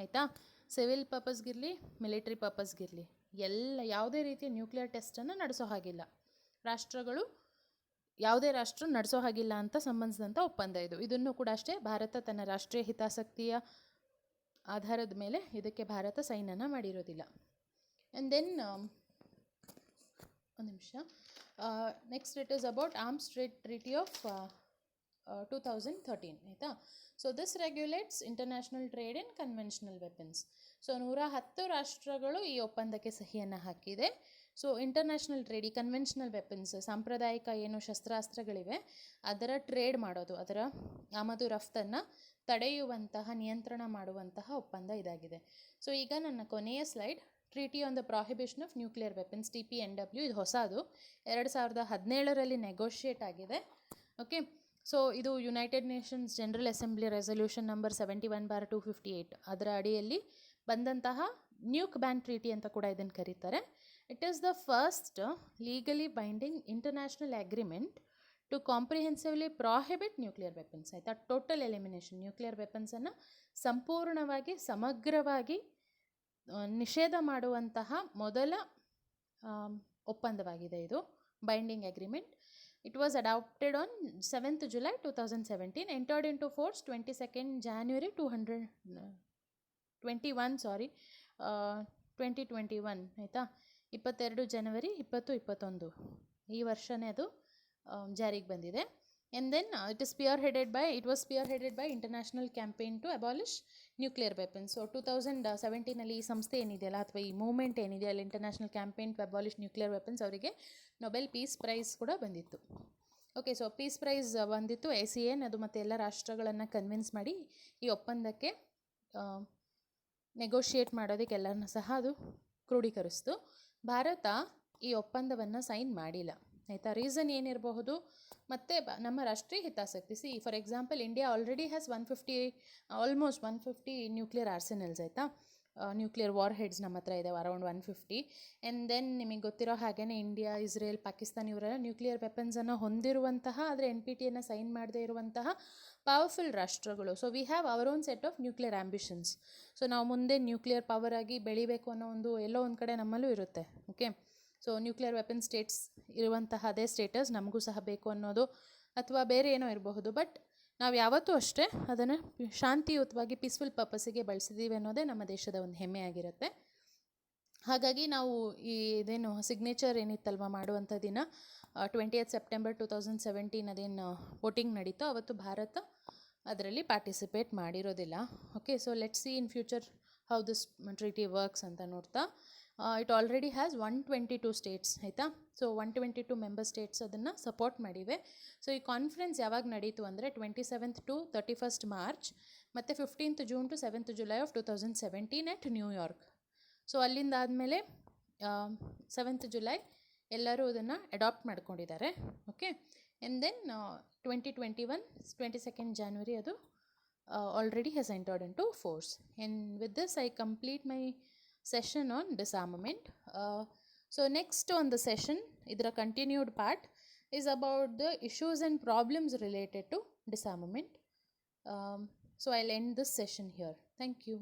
ಆಯಿತಾ, ಸಿವಿಲ್ ಪರ್ಪಸ್ಗಿರಲಿ ಮಿಲಿಟರಿ ಪರ್ಪಸ್ಗಿರಲಿ ಯಾವುದೇ ರೀತಿಯ ನ್ಯೂಕ್ಲಿಯರ್ ಟೆಸ್ಟನ್ನು ನಡೆಸೋ ಹಾಗಿಲ್ಲ. ಯಾವುದೇ ರಾಷ್ಟ್ರ ನಡೆಸೋ ಹಾಗಿಲ್ಲ ಅಂತ ಸಂಬಂಧಿಸಿದಂಥ ಒಪ್ಪಂದ ಇದು. ಇದನ್ನು ಕೂಡ ಅಷ್ಟೇ ಭಾರತ ತನ್ನ ರಾಷ್ಟ್ರೀಯ ಹಿತಾಸಕ್ತಿಯ ಆಧಾರದ ಮೇಲೆ ಇದಕ್ಕೆ ಭಾರತ ಸೈನನ್ನು ಮಾಡಿರೋದಿಲ್ಲ. ಆ್ಯಂಡ್ ದೆನ್ ಒಂದು ನಿಮಿಷ, next it is about arms trade treaty of 2013. ಆಯಿತಾ, so this regulates international trade in conventional weapons. So 110 ರಾಷ್ಟ್ರಗಳು ಈ ಒಪ್ಪಂದಕ್ಕೆ ಸಹಿಯನ್ನು ಹಾಕಿದೆ. ಸೊ ಇಂಟರ್ನ್ಯಾಷನಲ್ ಟ್ರೇಡ್, ಈ ಕನ್ವೆನ್ಷನಲ್ ವೆಪನ್ಸ್, ಸಾಂಪ್ರದಾಯಿಕ ಏನು ಶಸ್ತ್ರಾಸ್ತ್ರಗಳಿವೆ ಅದರ ಟ್ರೇಡ್ ಮಾಡೋದು, ಅದರ ಆಮದು ರಫ್ತನ್ನು ತಡೆಯುವಂತಹ, ನಿಯಂತ್ರಣ ಮಾಡುವಂತಹ ಒಪ್ಪಂದ ಇದಾಗಿದೆ. ಸೊ ಈಗ ನನ್ನ ಕೊನೆಯ slide, treaty on the prohibition of nuclear weapons, TPNW. ಇದು ಹೊಸದು, 2017ರಲ್ಲಿ ನೆಗೋಷಿಯೇಟ್ ಆಗಿದೆ. ಓಕೆ, ಸೊ ಇದು United Nations general assembly resolution number 71/258 ಅದರ ಅಡಿಯಲ್ಲಿ ಬಂದಂತಹ ನ್ಯೂಕ್ ಬ್ಯಾನ್ ಟ್ರೀಟಿ ಅಂತ ಕೂಡ ಇದನ್ನು ಕರೀತಾರೆ. It is the first legally binding international agreement to comprehensively prohibit nuclear weapons. ಆಯಿತಾ, ಟೋಟಲ್ ಎಲಿಮಿನೇಷನ್, ನ್ಯೂಕ್ಲಿಯರ್ ವೆಪನ್ಸನ್ನು ಸಂಪೂರ್ಣವಾಗಿ ಸಮಗ್ರವಾಗಿ ನಿಷೇಧ ಮಾಡುವಂತಹ ಮೊದಲ ಒಪ್ಪಂದವಾಗಿದೆ ಇದು, binding agreement. It was adopted on 7th July 2017, entered into force 22nd January 2021. ಆಯಿತಾ, 22 ಜನವರಿ 2021 ಈ ವರ್ಷನೇ ಅದು ಜಾರಿಗೆ ಬಂದಿದೆ. And then it was spearheaded by International Campaign to Abolish Nuclear Weapons. So 2017ನಲ್ಲಿ ಈ ಸಂಸ್ಥೆ ಏನಿದೆಯಲ್ಲ, ಅಥವಾ ಈ ಮೂವ್ಮೆಂಟ್ ಏನಿದೆಯಲ್ಲ, International Campaign to Abolish Nuclear Weapons, ಅವರಿಗೆ ನೊಬೆಲ್ ಪೀಸ್ ಪ್ರೈಸ್ ಕೂಡ ಬಂದಿತ್ತು. ಓಕೆ, ಸೊ ಪೀಸ್ ಪ್ರೈಸ್ ಬಂದಿತ್ತು ASEAN, ಅದು ಮತ್ತು ಎಲ್ಲ ರಾಷ್ಟ್ರಗಳನ್ನು ಕನ್ವಿನ್ಸ್ ಮಾಡಿ ಈ ಒಪ್ಪಂದಕ್ಕೆ ನೆಗೋಷಿಯೇಟ್ ಮಾಡೋದಕ್ಕೆಲ್ಲರನ್ನ ಸಹ ಅದು ಕ್ರೋಢೀಕರಿಸ್ತು. ಭಾರತ ಈ ಒಪ್ಪಂದವನ್ನು ಸೈನ್ ಮಾಡಿಲ್ಲ. ಆಯಿತಾ, ರೀಸನ್ ಏನಿರಬಹುದು, ಮತ್ತು ನಮ್ಮ ರಾಷ್ಟ್ರೀಯ ಹಿತಾಸಕ್ತಿ. For example, India already has almost 150 nuclear arsenals. ಆಯಿತಾ, ನ್ಯೂಕ್ಲಿಯರ್ ವಾರ್ ಹೆಡ್ಸ್ ನಮ್ಮ ಹತ್ರ ಇದೆ ಅರೌಂಡ್ 150. ಆ್ಯಂಡ್ ದೆನ್ ನಿಮಗೆ ಗೊತ್ತಿರೋ ಹಾಗೆಯೇ ಇಂಡಿಯಾ, ಇಸ್ರೇಲ್, ಪಾಕಿಸ್ತಾನ ಇವರೆಲ್ಲ ನ್ಯೂಕ್ಲಿಯರ್ ವೆಪನ್ಸನ್ನು ಹೊಂದಿರುವಂತಹ, ಆದರೆ NPTಯನ್ನು ಸೈನ್ ಮಾಡದೇ ಇರುವಂತಹ ಪವರ್ಫುಲ್ ರಾಷ್ಟ್ರಗಳು. So we have our own set of nuclear ambitions. So ನಾವು ಮುಂದೆ ನ್ಯೂಕ್ಲಿಯರ್ ಪವರ್ ಆಗಿ ಬೆಳಿಬೇಕು ಅನ್ನೋ ಎಲ್ಲೋ ಒಂದು ಕಡೆ ನಮ್ಮಲ್ಲೂ ಇರುತ್ತೆ. Okay, so nuclear weapon States ಇರುವಂತಹ ಅದೇ ಸ್ಟೇಟಸ್ ನಮಗೂ ಸಹ ಬೇಕು ಅನ್ನೋದು, ಅಥವಾ ಬೇರೆ ಏನೋ ಇರಬಹುದು. ಬಟ್ ನಾವು ಯಾವತ್ತೂ ಅಷ್ಟೇ ಅದನ್ನು ಶಾಂತಿಯುತವಾಗಿ ಪೀಸ್ಫುಲ್ ಪರ್ಪಸ್ಸಿಗೆ ಬಳಸಿದ್ದೀವಿ ಅನ್ನೋದೇ ನಮ್ಮ ದೇಶದ ಒಂದು ಹೆಮ್ಮೆ ಆಗಿರುತ್ತೆ. ಹಾಗಾಗಿ ನಾವು ಇದೇನು ಸಿಗ್ನೇಚರ್ ಏನಿತ್ತಲ್ವ ಮಾಡುವಂಥ ದಿನ 20th September 2017 ಅದೇನು ವೋಟಿಂಗ್ ನಡೀತೋ ಅವತ್ತು ಭಾರತ ಅದರಲ್ಲಿ ಪಾರ್ಟಿಸಿಪೇಟ್ ಮಾಡಿರೋದಿಲ್ಲ. Okay, so let see in future how this treaty works ಅಂತ ನೋಡ್ತಾ, ಇಟ್ ಆಲ್ರೆಡಿ ಹ್ಯಾಸ್ 122 ಸ್ಟೇಟ್ಸ್. ಆಯಿತಾ, ಸೊ 122 ಮೆಂಬರ್ ಸ್ಟೇಟ್ಸ್ ಅದನ್ನು ಸಪೋರ್ಟ್ ಮಾಡಿವೆ. ಸೊ ಈ ಕಾನ್ಫರೆನ್ಸ್ ಯಾವಾಗ ನಡೀತು ಅಂದರೆ 27th to 31st March ಮತ್ತು 15th June to 7th July of 2017 at New York. So ಅಲ್ಲಿಂದ ಆದಮೇಲೆ 7th July ಎಲ್ಲರೂ ಅದನ್ನು ಅಡಾಪ್ಟ್ ಮಾಡ್ಕೊಂಡಿದ್ದಾರೆ. Okay, and then 2021 22nd January ಅದು already has entered into force. And with this I complete my session on disarmament. So next on the session, idra continued part is about the issues and problems related to disarmament. So I'll end this session here. Thank you.